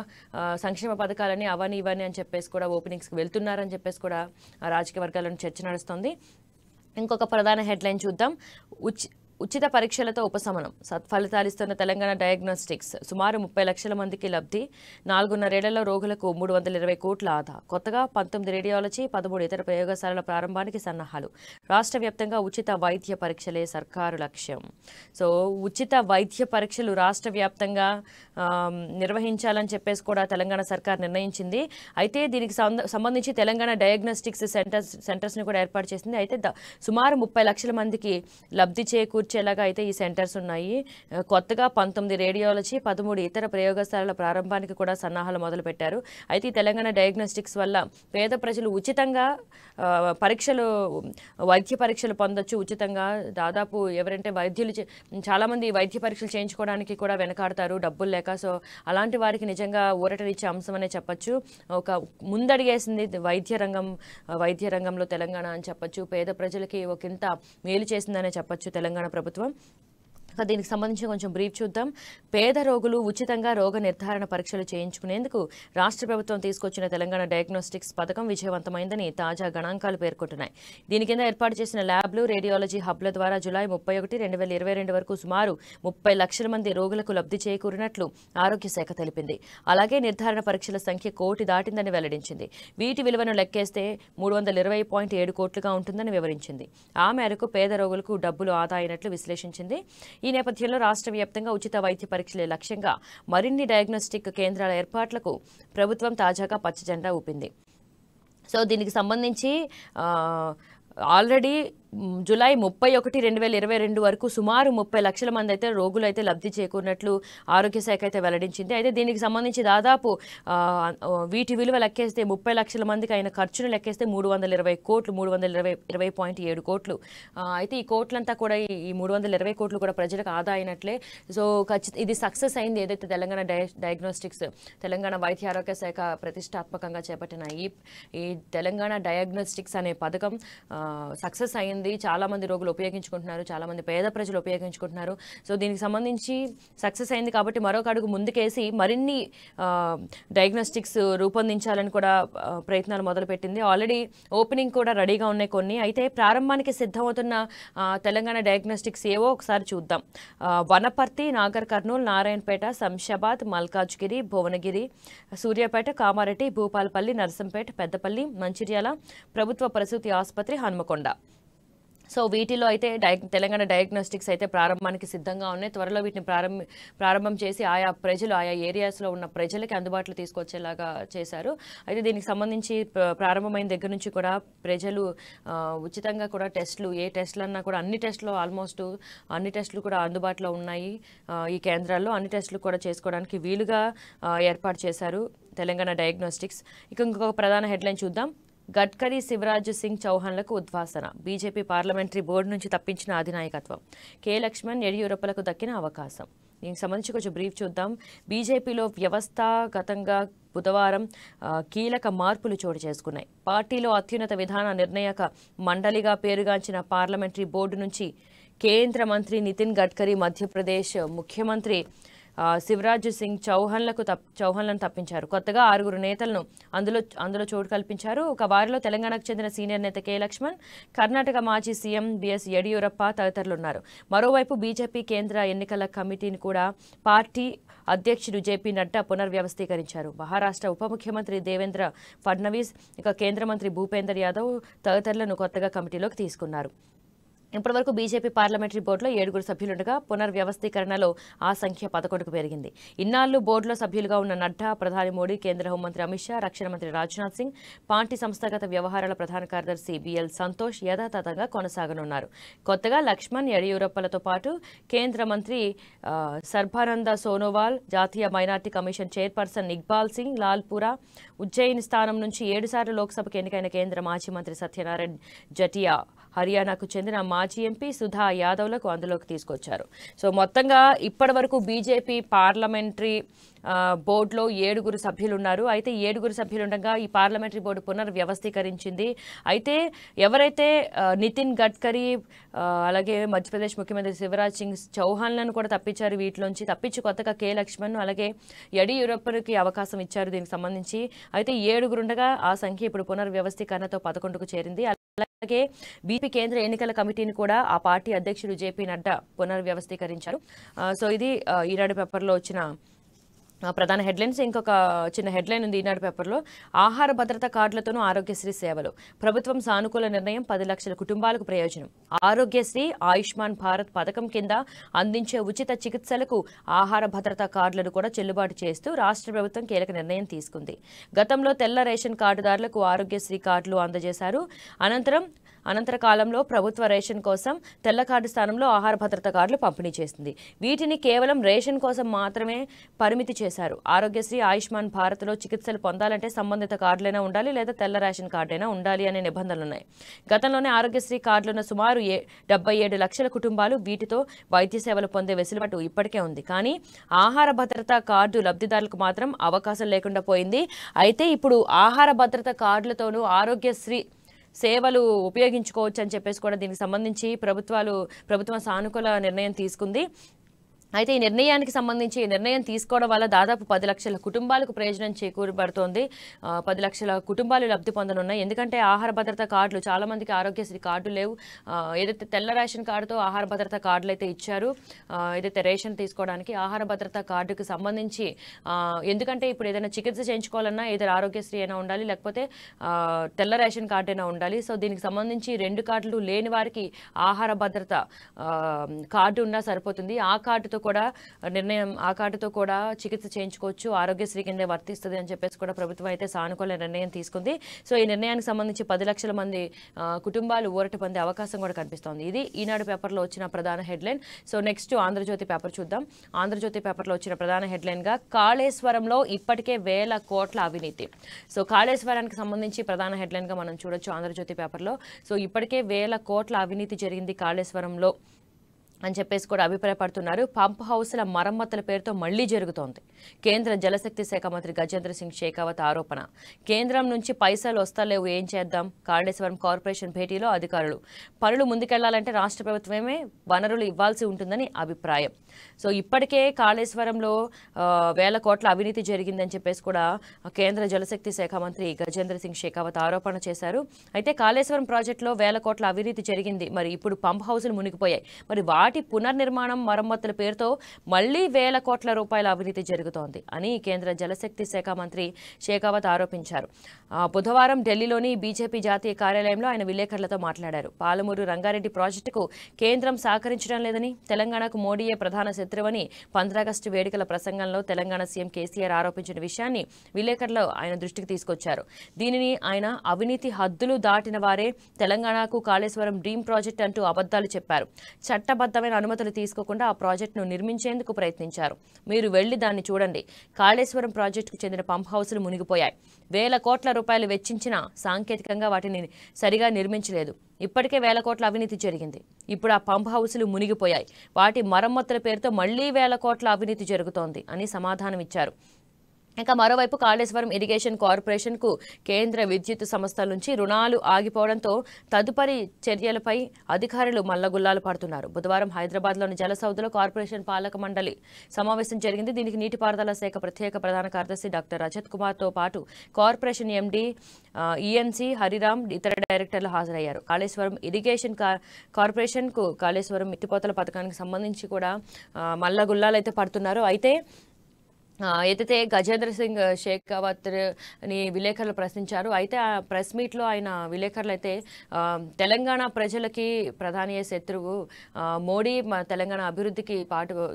సంక్షేమ పథకాలని అవని ఇవని అని చెప్పేసి కూడా ఓపెనింగ్స్కి వెళ్తున్నారని చెప్పేసి కూడా రాజకీయ వర్గాలను చర్చ నడుస్తోంది. ఇంకొక ప్రధాన హెడ్లైన్ చూద్దాం. ఉచిత పరీక్షలతో ఉపశమనం, సత్ఫలితాలిస్తున్న తెలంగాణ డయాగ్నోస్టిక్స్. సుమారు 30 లక్షల మందికి లబ్ధి. 4.5 ఏళ్లలో రోగులకు 320 కోట్ల ఆదా. కొత్తగా 19 రేడియాలజీ, 13 ఇతర ప్రయోగశాలల ప్రారంభానికి సన్నాహాలు. రాష్ట్ర వ్యాప్తంగా ఉచిత వైద్య పరీక్షలే సర్కారు లక్ష్యం. సో ఉచిత వైద్య పరీక్షలు రాష్ట్ర వ్యాప్తంగా నిర్వహించాలని చెప్పేసి కూడా తెలంగాణ సర్కార్ నిర్ణయించింది. అయితే దీనికి సంబంధించి తెలంగాణ డయాగ్నోస్టిక్స్ సెంటర్స్ని కూడా ఏర్పాటు చేసింది. అయితే సుమారు 30 లక్షల మందికి లబ్ధి చేకూర్చేలాగా అయితే ఈ సెంటర్స్ ఉన్నాయి. కొత్తగా 19 రేడియాలజీ, 13 ఇతర ప్రయోగశాలల ప్రారంభానికి కూడా సన్నాహాలు మొదలుపెట్టారు. అయితే ఈ తెలంగాణ డయాగ్నోస్టిక్స్ వల్ల పేద ప్రజలు ఉచితంగా వైద్య పరీక్షలు పొందొచ్చు. ఉచితంగా దాదాపు ఎవరంటే చాలామంది వైద్య పరీక్షలు చేయించుకోవడానికి కూడా వెనకాడతారు డబ్బులు లేక. సో అలాంటి వారికి నిజంగా ఊరటనిచ్చే అంశం అనే చెప్పచ్చు. ఒక ముందడిగేసింది వైద్య రంగంలో తెలంగాణ అని చెప్పచ్చు. పేద ప్రజలకి ఒకంత మేలు చేసిందనే చెప్పచ్చు తెలంగాణ ప్రభుత్వం. దీనికి సంబంధించి కొంచెం బ్రీఫ్ చూద్దాం. పేద రోగులు ఉచితంగా రోగ నిర్ధారణ పరీక్షలు చేయించుకునేందుకు రాష్ట్ర ప్రభుత్వం తీసుకొచ్చిన తెలంగాణ డయాగ్నోస్టిక్స్ పథకం విజయవంతమైందని తాజా గణాంకాలు పేర్కొంటున్నాయి. దీని కింద ఏర్పాటు చేసిన ల్యాబ్లు, రేడియాలజీ హబ్ల ద్వారా జూలై 31, 2022 వరకు సుమారు 30 లక్షల మంది రోగులకు లబ్ధి చేకూరినట్లు ఆరోగ్య శాఖ తెలిపింది. అలాగే నిర్ధారణ పరీక్షల సంఖ్య 1 కోటి దాటిందని వెల్లడించింది. వీటి విలువను లెక్కేస్తే 320.7 కోట్లుగా ఉంటుందని వివరించింది. ఆ మేరకు పేద రోగులకు డబ్బులు ఆదా అయినట్లు విశ్లేషించింది. ఈ నేపథ్యంలో రాష్ట్ర వ్యాప్తంగా ఉచిత వైద్య పరీక్షలే లక్ష్యంగా మరిన్ని డయాగ్నోస్టిక్ కేంద్రాల ఏర్పాట్లకు ప్రభుత్వం తాజాగా పచ్చజెండా ఊపింది. సో దీనికి సంబంధించి ఆల్రెడీ జూలై 31, 2022 వరకు సుమారు 30 లక్షల మంది అయితే రోగులు అయితే లబ్ధి చేకూరినట్లు ఆరోగ్య శాఖ అయితే వెల్లడించింది. అయితే దీనికి సంబంధించి దాదాపు వీటి విలువ లెక్కేస్తే 30 లక్షల మందికి అయిన ఖర్చును లెక్కేస్తే 320 కోట్లు, 320.7 కోట్లు. అయితే ఈ కోట్లంతా కూడా ఈ 320 కోట్లు కూడా ప్రజలకు ఆదా అయినట్లే. సో ఇది సక్సెస్ అయింది. ఏదైతే తెలంగాణ డయాగ్నోస్టిక్స్, తెలంగాణ వైద్య ఆరోగ్య శాఖ ప్రతిష్టాత్మకంగా చేపట్టిన ఈ తెలంగాణ డయాగ్నోస్టిక్స్ అనే పథకం సక్సెస్ అయింది. చాలా మంది రోగులు ఉపయోగించుకుంటున్నారు, చాలా మంది పేద ప్రజలు ఉపయోగించుకుంటున్నారు. సో దీనికి సంబంధించి సక్సెస్ అయింది కాబట్టి మరొక అడుగు ముందుకేసి మరిన్ని డయాగ్నోస్టిక్స్ రూపొందించాలని కూడా ప్రయత్నాలు మొదలుపెట్టింది. ఆల్రెడీ ఓపెనింగ్ కూడా రెడీగా ఉన్నాయి కొన్ని. అయితే ప్రారంభానికి సిద్ధమవుతున్న తెలంగాణ డయాగ్నోస్టిక్స్ ఏవో ఒకసారి చూద్దాం. వనపర్తి, నాగర్ కర్నూలు, నారాయణపేట, శంషాబాద్, మల్కాజ్గిరి, భువనగిరి, సూర్యాపేట, కామారెడ్డి, భూపాలపల్లి, నర్సంపేట, పెద్దపల్లి, మంచిర్యాల ప్రభుత్వ ప్రసూతి ఆసుపత్రి, హన్మకొండ. సో వీటిలో అయితే తెలంగాణ డయాగ్నోస్టిక్స్ అయితే ప్రారంభానికి సిద్ధంగా ఉన్నాయి. త్వరలో వీటిని ప్రారంభం చేసి ఆయా ఏరియాస్లో ఉన్న ప్రజలకి అందుబాటులో తీసుకొచ్చేలాగా చేశారు. అయితే దీనికి సంబంధించి ప్రారంభమైన దగ్గర నుంచి కూడా ప్రజలు ఉచితంగా కూడా ఏ టెస్టులు అన్నా కూడా ఆల్మోస్ట్ అన్ని టెస్టులు కూడా అందుబాటులో ఉన్నాయి. ఈ కేంద్రాల్లో అన్ని టెస్టులు కూడా చేసుకోవడానికి వీలుగా ఏర్పాటు చేశారు తెలంగాణ డయాగ్నోస్టిక్స్. ఇంకొక ప్రధాన హెడ్లైన్ చూద్దాం. గడ్కరీ, శివరాజ్ సింగ్ చౌహాన్లకు ఉద్వాసన. బీజేపీ పార్లమెంటరీ బోర్డు నుంచి తప్పించిన అధినాయకత్వం. కె. లక్ష్మణ్, యడియూరప్పలకు దక్కిన అవకాశం. దీనికి సంబంధించి కొంచెం బ్రీఫ్ చూద్దాం. బీజేపీలో వ్యవస్థాగతంగా బుధవారం కీలక మార్పులు చోటు చేసుకున్నాయి. పార్టీలో అత్యున్నత విధాన నిర్ణాయక మండలిగా పేరుగాంచిన పార్లమెంటరీ బోర్డు నుంచి కేంద్ర మంత్రి నితిన్ గడ్కరీ, మధ్యప్రదేశ్ ముఖ్యమంత్రి శివరాజ్ సింగ్ చౌహాన్లను తప్పించారు. కొత్తగా 6 నేతలను అందులో చోటు కల్పించారు. ఒక వారిలో తెలంగాణకు చెందిన సీనియర్ నేత కె. లక్ష్మణ్, కర్ణాటక మాజీ సీఎం బిఎస్ యడియూరప్ప తదితరులున్నారు. మరోవైపు బీజేపీ కేంద్ర ఎన్నికల కమిటీని కూడా పార్టీ అధ్యక్షుడు జేపీ నడ్డా పునర్వ్యవస్థీకరించారు. మహారాష్ట్ర ఉప ముఖ్యమంత్రి దేవేంద్ర ఫడ్నవీస్, కేంద్ర మంత్రి భూపేందర్ యాదవ్ తదితరులను కొత్తగా కమిటీలోకి తీసుకున్నారు. ఇప్పటివరకు బీజేపీ పార్లమెంటరీ బోర్డులో 7 సభ్యులుండగా పునర్వ్యవస్థీకరణలో ఆ సంఖ్య 11కు పెరిగింది. ఇన్నాళ్లు బోర్డులో సభ్యులుగా ఉన్న నడ్డా, ప్రధాని మోడీ, కేంద్ర హోంమంత్రి అమిత్ షా, రక్షణ మంత్రి రాజ్నాథ్ సింగ్, పార్టీ సంస్థాగత వ్యవహారాల ప్రధాన కార్యదర్శి బిఎల్ సంతోష్ యథాతథంగా కొనసాగనున్నారు. కొత్తగా లక్ష్మణ్, యడియూరప్పలతో పాటు కేంద్ర మంత్రి సర్బానంద సోనోవాల్, జాతీయ minority commission chairperson Iqbal Singh Lalpura, Ujjain స్థానం నుంచి 7 సార్లు లోక్సభకు ఎన్నికైన కేంద్ర మాజీ మంత్రి సత్యనారాయణ జటియా, హర్యానాకు చెందిన మాజీ ఎంపీ సుధా యాదవ్లకు అందులోకి తీసుకొచ్చారు. సో మొత్తంగా ఇప్పటి వరకు బీజేపీ పార్లమెంటరీ బోర్డులో 7 సభ్యులు ఉన్నారు. అయితే 7 సభ్యులు ఉండగా ఈ పార్లమెంటరీ బోర్డు పునర్వ్యవస్థీకరించింది. అయితే ఎవరైతే నితిన్ గడ్కరీ అలాగే మధ్యప్రదేశ్ ముఖ్యమంత్రి శివరాజ్ సింగ్ చౌహాన్లను కూడా తప్పించారు, వీటిలోంచి తప్పించి కొత్తగా కె లక్ష్మణ్ అలాగే యడియూరప్పకి అవకాశం ఇచ్చారు దీనికి సంబంధించి. అయితే 7 ఉండగా ఆ సంఖ్య ఇప్పుడు పునర్వ్యవస్థీకరణతో 11కు చేరింది. అలాగే బీపీ కేంద్ర ఎన్నికల కమిటీని కూడా ఆ పార్టీ అధ్యక్షుడు జేపీ నడ్డా పునర్వ్యవస్థీకరించారు. సో ఇది ఈనాడు పేపర్లో వచ్చిన ప్రధాన హెడ్లైన్స్. ఇంకొక చిన్న హెడ్లైన్ ఉంది ఈనాడు పేపర్లో. ఆహార భద్రత కార్డులతోనూ ఆరోగ్యశ్రీ సేవలు, ప్రభుత్వం సానుకూల నిర్ణయం, 10 లక్షల కుటుంబాలకు ప్రయోజనం. ఆరోగ్యశ్రీ, ఆయుష్మాన్ భారత్ పథకం కింద అందించే ఉచిత చికిత్సలకు ఆహార భద్రతా కార్డులను కూడా చెల్లుబాటు చేస్తూ రాష్ట్ర ప్రభుత్వం కీలక నిర్ణయం తీసుకుంది. గతంలో తెల్ల రేషన్ కార్డుదారులకు ఆరోగ్యశ్రీ కార్డులు అందజేశారు. అనంతర కాలంలో ప్రభుత్వ రేషన్ కోసం తెల్ల కార్డు స్థానంలో ఆహార భద్రత కార్డులు పంపిణీ చేస్తుంది. వీటిని కేవలం రేషన్ కోసం మాత్రమే పరిమితి చేశారు. ఆరోగ్యశ్రీ, ఆయుష్మాన్ భారత్లో చికిత్సలు పొందాలంటే సంబంధిత కార్డులైనా ఉండాలి లేదా తెల్ల రేషన్ కార్డైనా ఉండాలి అనే నిబంధనలున్నాయి. గతంలోనే ఆరోగ్యశ్రీ కార్డులున్న సుమారు 77 లక్షల కుటుంబాలు వీటితో వైద్య సేవలు పొందే వెసులుబాటు ఇప్పటికే ఉంది. కానీ ఆహార భద్రత కార్డు లబ్ధిదారులకు మాత్రం అవకాశం లేకుండా పోయింది. అయితే ఇప్పుడు ఆహార భద్రత కార్డులతోనూ ఆరోగ్యశ్రీ సేవలు ఉపయోగించుకోవచ్చు అని చెప్పేసి కూడా దీనికి సంబంధించి ప్రభుత్వం సానుకూల నిర్ణయం తీసుకుంది. అయితే ఈ నిర్ణయానికి సంబంధించి నిర్ణయం తీసుకోవడం వల్ల దాదాపు 10 లక్షల కుటుంబాలకు ప్రయోజనం చేకూరబడుతోంది. 10 లక్షల కుటుంబాలు లబ్ధి పొందనున్నాయి. ఎందుకంటే ఆహార భద్రత కార్డులు చాలా మందికి ఆరోగ్యశ్రీ కార్డు లేవు. ఏదైతే తెల్ల రేషన్ కార్డుతో ఆహార భద్రత కార్డులు అయితే ఇచ్చారు, ఏదైతే రేషన్ తీసుకోవడానికి ఆహార భద్రత కార్డుకి సంబంధించి ఎందుకంటే ఇప్పుడు ఏదైనా చికిత్స చేయించుకోవాలన్నా ఏదైనా ఆరోగ్యశ్రీ అయినా ఉండాలి లేకపోతే తెల్ల రేషన్ కార్డు అయినా ఉండాలి. సో దీనికి సంబంధించి 2 కార్డులు లేని వారికి ఆహార భద్రత కార్డు ఉన్నా సరిపోతుంది. ఆ కార్డుతో కూడా చికిత్స చేయించుకోవచ్చు, ఆరోగ్యశ్రీ కిందే వర్తిస్తుంది అని చెప్పేసి కూడా ప్రభుత్వం అయితే సానుకూల నిర్ణయం తీసుకుంది. సో ఈ నిర్ణయానికి సంబంధించి 10 లక్షల మంది కుటుంబాలు ఊరట పొందే అవకాశం కూడా కనిపిస్తోంది. ఇది ఈనాడు పేపర్లో వచ్చిన ప్రధాన headline. So next Andhra Jyothi paper చూద్దాం. ఆంధ్రజ్యోతి పేపర్లో వచ్చిన ప్రధాన హెడ్లైన్గా కాళేశ్వరంలో ఇప్పటికే 1000 కోట్ల అవినీతి. సో కాళేశ్వరానికి సంబంధించి ప్రధాన హెడ్లైన్గా మనం చూడొచ్చు ఆంధ్రజ్యోతి పేపర్లో. సో ఇప్పటికే 1000 కోట్ల అవినీతి జరిగింది కాళేశ్వరంలో అని చెప్పేసి కూడా అభిప్రాయపడుతున్నారు. పంప్ హౌస్ల మరమ్మతుల పేరుతో మళ్లీ జరుగుతోంది. కేంద్ర జలశక్తి శాఖ మంత్రి గజేంద్ర సింగ్ షేకావత్ ఆరోపణ. కేంద్రం నుంచి పైసలు వస్తలేవు, ఏం చేద్దాం? కాళేశ్వరం కార్పొరేషన్ భేటీలో అధికారులు. పనులు ముందుకెళ్లాలంటే రాష్ట్ర ప్రభుత్వమే వనరులు ఇవ్వాల్సి ఉంటుందని అభిప్రాయం. సో ఇప్పటికే కాళేశ్వరంలో 1000 కోట్ల అవినీతి జరిగిందని చెప్పేసి కూడా కేంద్ర జలశక్తి శాఖ మంత్రి గజేంద్ర సింగ్ షేకావత్ ఆరోపణ చేశారు. అయితే కాళేశ్వరం ప్రాజెక్టులో 1000 కోట్ల అవినీతి జరిగింది. మరి ఇప్పుడు పంప్ హౌసులు మునిగిపోయాయి. మరి వాటి పునర్నిర్మాణం మరమ్మతుల పేరుతో మళ్లీ 1000 కోట్ల రూపాయల అవినీతి జరుగుతోంది అని కేంద్ర జలశక్తి శాఖ మంత్రి షేకావత్ ఆరోపించారు. బుధవారం ఢిల్లీలోని బీజేపీ జాతీయ కార్యాలయంలో ఆయన విలేకరులతో మాట్లాడారు. పాలమూరు రంగారెడ్డి ప్రాజెక్టుకు కేంద్రం సహకరించడం లేదని, తెలంగాణకు మోడీయే ప్రధాన శత్రువని 15 ఆగస్టు వేడుకల ప్రసంగంలో తెలంగాణ సీఎం కేసీఆర్ ఆరోపించిన విషయాన్ని విలేకరులు ఆయన దృష్టికి తీసుకొచ్చారు. దీనిని ఆయన అవినీతి హద్దులు దాటిన వారే తెలంగాణకు కాళేశ్వరం డ్రీమ్ ప్రాజెక్ట్ అంటూ అబద్దాలు చెప్పారు. చట్టబద్ధమైన అనుమతులు తీసుకోకుండా ఆ ప్రాజెక్టును నిర్మించేందుకు ప్రయత్నించారు. మీరు వెళ్లి దాన్ని చూడండి. కాళేశ్వరం ప్రాజెక్టుకు చెందిన పంప్ హౌసులు మునిగిపోయాయి. 1000 కోట్ల రూపాయలు వెచ్చించినా సాంకేతికంగా వాటిని సరిగా నిర్మించలేదు. ఇప్పటికే 1000 కోట్ల అవినీతి జరిగింది. ఇప్పుడు ఆ పంప్ హౌసులు మునిగిపోయాయి. వాటి మరమ్మతుల పేరుతో మళ్లీ 1000 కోట్ల అవినీతి జరుగుతోంది అని సమాధానం ఇచ్చారు. ఇక మరోవైపు కాళేశ్వరం ఇరిగేషన్ కార్పొరేషన్కు కేంద్ర విద్యుత్ సంస్థల నుంచి రుణాలు ఆగిపోవడంతో తదుపరి చర్యలపై అధికారులు మల్లగుల్లాలు పడుతున్నారు. బుధవారం హైదరాబాద్లోని జలసౌధలో కార్పొరేషన్ పాలక మండలి సమావేశం జరిగింది. దీనికి నీటిపారుదల శాఖ ప్రత్యేక ప్రధాన కార్యదర్శి డాక్టర్ రజత్ కుమార్తో పాటు కార్పొరేషన్ ఎండీ ఈఎన్సీ హరిరామ్, ఇతర డైరెక్టర్లు హాజరయ్యారు. కాళేశ్వరం ఇరిగేషన్ కార్పొరేషన్కు కాళేశ్వరం ఎత్తిపోతల పథకానికి సంబంధించి కూడా మల్లగుల్లాలు అయితే పడుతున్నారు. అయితే ఏదైతే గజేంద్ర సింగ్ షేకావత్ని విలేకరులు ప్రశ్నించారు. అయితే ఆ ప్రెస్ మీట్లో ఆయన విలేకరులు అయితే తెలంగాణ ప్రజలకి ప్రధాని శత్రువు, మోడీ తెలంగాణ అభివృద్ధికి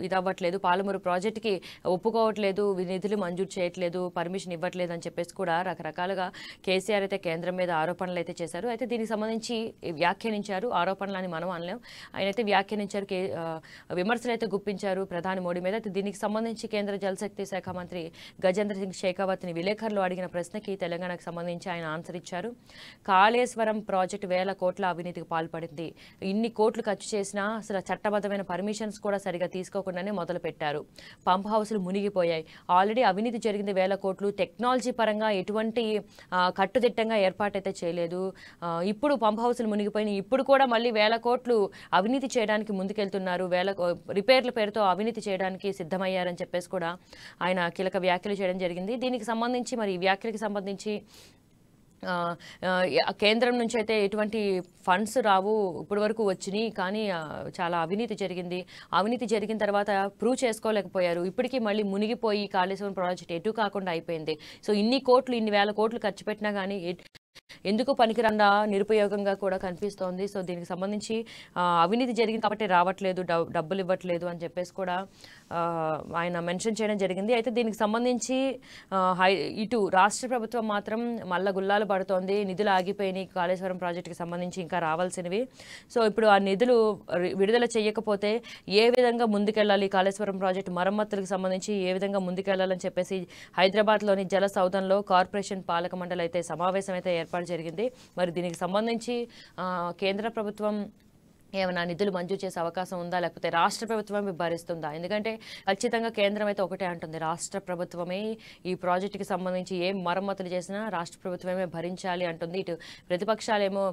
ఇదవ్వట్లేదు, పాలమూరు ప్రాజెక్టుకి ఒప్పుకోవట్లేదు, నిధులు మంజూరు చేయట్లేదు, పర్మిషన్ ఇవ్వట్లేదు అని చెప్పేసి కూడా రకరకాలుగా కేసీఆర్ అయితే కేంద్రం మీద ఆరోపణలు అయితే చేశారు. అయితే దీనికి సంబంధించి వ్యాఖ్యానించారు. ఆరోపణలని మనం అనలేం, ఆయన అయితే వ్యాఖ్యానించారు, విమర్శలు అయితే గుప్పించారు ప్రధాని మోడీ మీద. అయితే దీనికి సంబంధించి కేంద్ర జలశక్తి శాఖ మంత్రి గజేంద్ర సింగ్ షేకావత్ని విలేకరులు అడిగిన ప్రశ్నకి తెలంగాణకు సంబంధించి ఆయన ఆన్సర్ ఇచ్చారు. కాళేశ్వరం ప్రాజెక్టు 1000 కోట్ల అవినీతికి పాల్పడింది. ఇన్ని కోట్లు ఖర్చు చేసినా అసలు చట్టబద్ధమైన పర్మిషన్స్ కూడా సరిగా తీసుకోకుండానే మొదలు పెట్టారు. పంప్ హౌస్లు మునిగిపోయాయి. ఆల్రెడీ అవినీతి జరిగింది 1000 కోట్లు. టెక్నాలజీ పరంగా ఎటువంటి కట్టుదిట్టంగా ఏర్పాటైతే చేయలేదు. ఇప్పుడు పంప్ హౌస్లు మునిగిపోయినాయి. ఇప్పుడు కూడా మళ్ళీ 1000 కోట్లు అవినీతి చేయడానికి ముందుకెళ్తున్నారు. రిపేర్ల పేరుతో అవినీతి చేయడానికి సిద్ధమయ్యారని చెప్పేసి కూడా ఆయన కీలక వ్యాఖ్యలు చేయడం జరిగింది. దీనికి సంబంధించి మరి ఈ వ్యాఖ్యలకు సంబంధించి కేంద్రం నుంచి అయితే ఎటువంటి ఫండ్స్ రావు, ఇప్పటి వరకు వచ్చినాయి, కానీ చాలా అవినీతి జరిగింది. అవినీతి జరిగిన తర్వాత ప్రూవ్ చేసుకోలేకపోయారు. ఇప్పటికీ మళ్ళీ మునిగిపోయి కాళేశ్వరం ప్రాజెక్ట్ ఎటు కాకుండా అయిపోయింది. సో ఇన్ని 1000 కోట్లు ఖర్చు పెట్టినా కానీ ఎందుకు పనికిరండా నిరుపయోగంగా కూడా కనిపిస్తోంది. సో దీనికి సంబంధించి అవినీతి జరిగింది కాబట్టి రావట్లేదు, డబ్బులు ఇవ్వట్లేదు అని చెప్పేసి కూడా ఆయన మెన్షన్ చేయడం జరిగింది. అయితే దీనికి సంబంధించి ఇటు రాష్ట్ర ప్రభుత్వం మాత్రం మల్ల గుల్లాలు పడుతోంది. నిధులు ఆగిపోయినాయి కాళేశ్వరం ప్రాజెక్టుకి సంబంధించి, ఇంకా రావాల్సినవి. సో ఇప్పుడు ఆ నిధులు విడుదల చేయకపోతే ఏ విధంగా ముందుకెళ్ళాలి, కాళేశ్వరం ప్రాజెక్టు మరమ్మతులకు సంబంధించి ఏ విధంగా ముందుకెళ్లాలని చెప్పేసి హైదరాబాద్లోని జల సౌధంలో కార్పొరేషన్ పాలక మండలి అయితే సమావేశం అయితే ఏర్పాటు జరిగింది. మరి దీనికి సంబంధించి కేంద్ర ప్రభుత్వం ఏమైనా నిధులు మంజూరు చేసే అవకాశం ఉందా, లేకపోతే రాష్ట్ర ప్రభుత్వమే భరిస్తుందా? ఎందుకంటే ఖచ్చితంగా కేంద్రం అయితే ఒకటే అంటుంది, రాష్ట్ర ప్రభుత్వమే ఈ ప్రాజెక్టుకి సంబంధించి ఏం మరమ్మతులు చేసినా రాష్ట్ర ప్రభుత్వమే భరించాలి అంటుంది. ఇటు ప్రతిపక్షాలేమో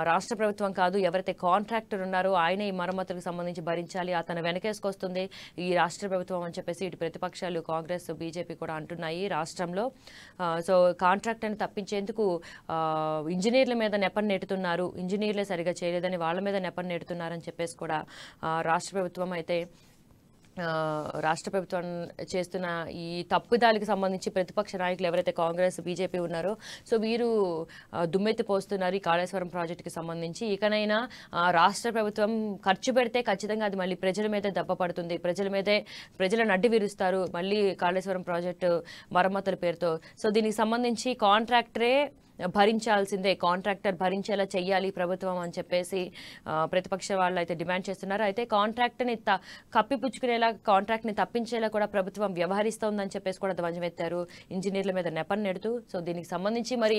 రాష్ట్ర ప్రభుత్వం కాదు, ఎవరైతే కాంట్రాక్టర్ ఉన్నారో ఆయనే ఈ మరమ్మతులకు సంబంధించి భరించాలి, అతను వెనకేసుకొస్తుంది ఈ రాష్ట్ర ప్రభుత్వం అని చెప్పేసి ఇటు ప్రతిపక్షాలు కాంగ్రెస్, బీజేపీ కూడా అంటున్నాయి రాష్ట్రంలో. సో కాంట్రాక్టర్ని తప్పించేందుకు ఇంజనీర్ల మీద నెపం నెట్టుతున్నారు, ఇంజనీర్లే సరిగా చేయలేదని వాళ్ళ మీద నెపం నెడుతున్నారని చెప్పేసి కూడా రాష్ట్ర ప్రభుత్వం చేస్తున్న ఈ తప్పుదాలకు సంబంధించి ప్రతిపక్ష నాయకులు ఎవరైతే కాంగ్రెస్, బీజేపీ ఉన్నారో సో వీరు దుమ్మెత్తి పోస్తున్నారు ఈ కాళేశ్వరం ప్రాజెక్టుకి సంబంధించి. ఇకనైనా రాష్ట్ర ప్రభుత్వం ఖర్చు పెడితే ఖచ్చితంగా అది మళ్ళీ ప్రజల మీదే దెబ్బ పడుతుంది, ప్రజలను అడ్డు విరుస్తారు మళ్ళీ కాళేశ్వరం ప్రాజెక్టు మరమ్మతుల పేరుతో. సో దీనికి సంబంధించి కాంట్రాక్టరే భరించాల్సిందే, కాంట్రాక్టర్ భరించేలా చెయ్యాలి ప్రభుత్వం అని చెప్పేసి ప్రతిపక్ష వాళ్ళు అయితే డిమాండ్ చేస్తున్నారు. అయితే కాంట్రాక్ట్ని కప్పిపుచ్చుకునేలా, కాంట్రాక్ట్ని తప్పించేలా కూడా ప్రభుత్వం వ్యవహరిస్తోందని చెప్పేసి కూడా ధ్వజమెత్తారు ఇంజనీర్ల మీద నెపం నెడుతూ. సో దీనికి సంబంధించి మరి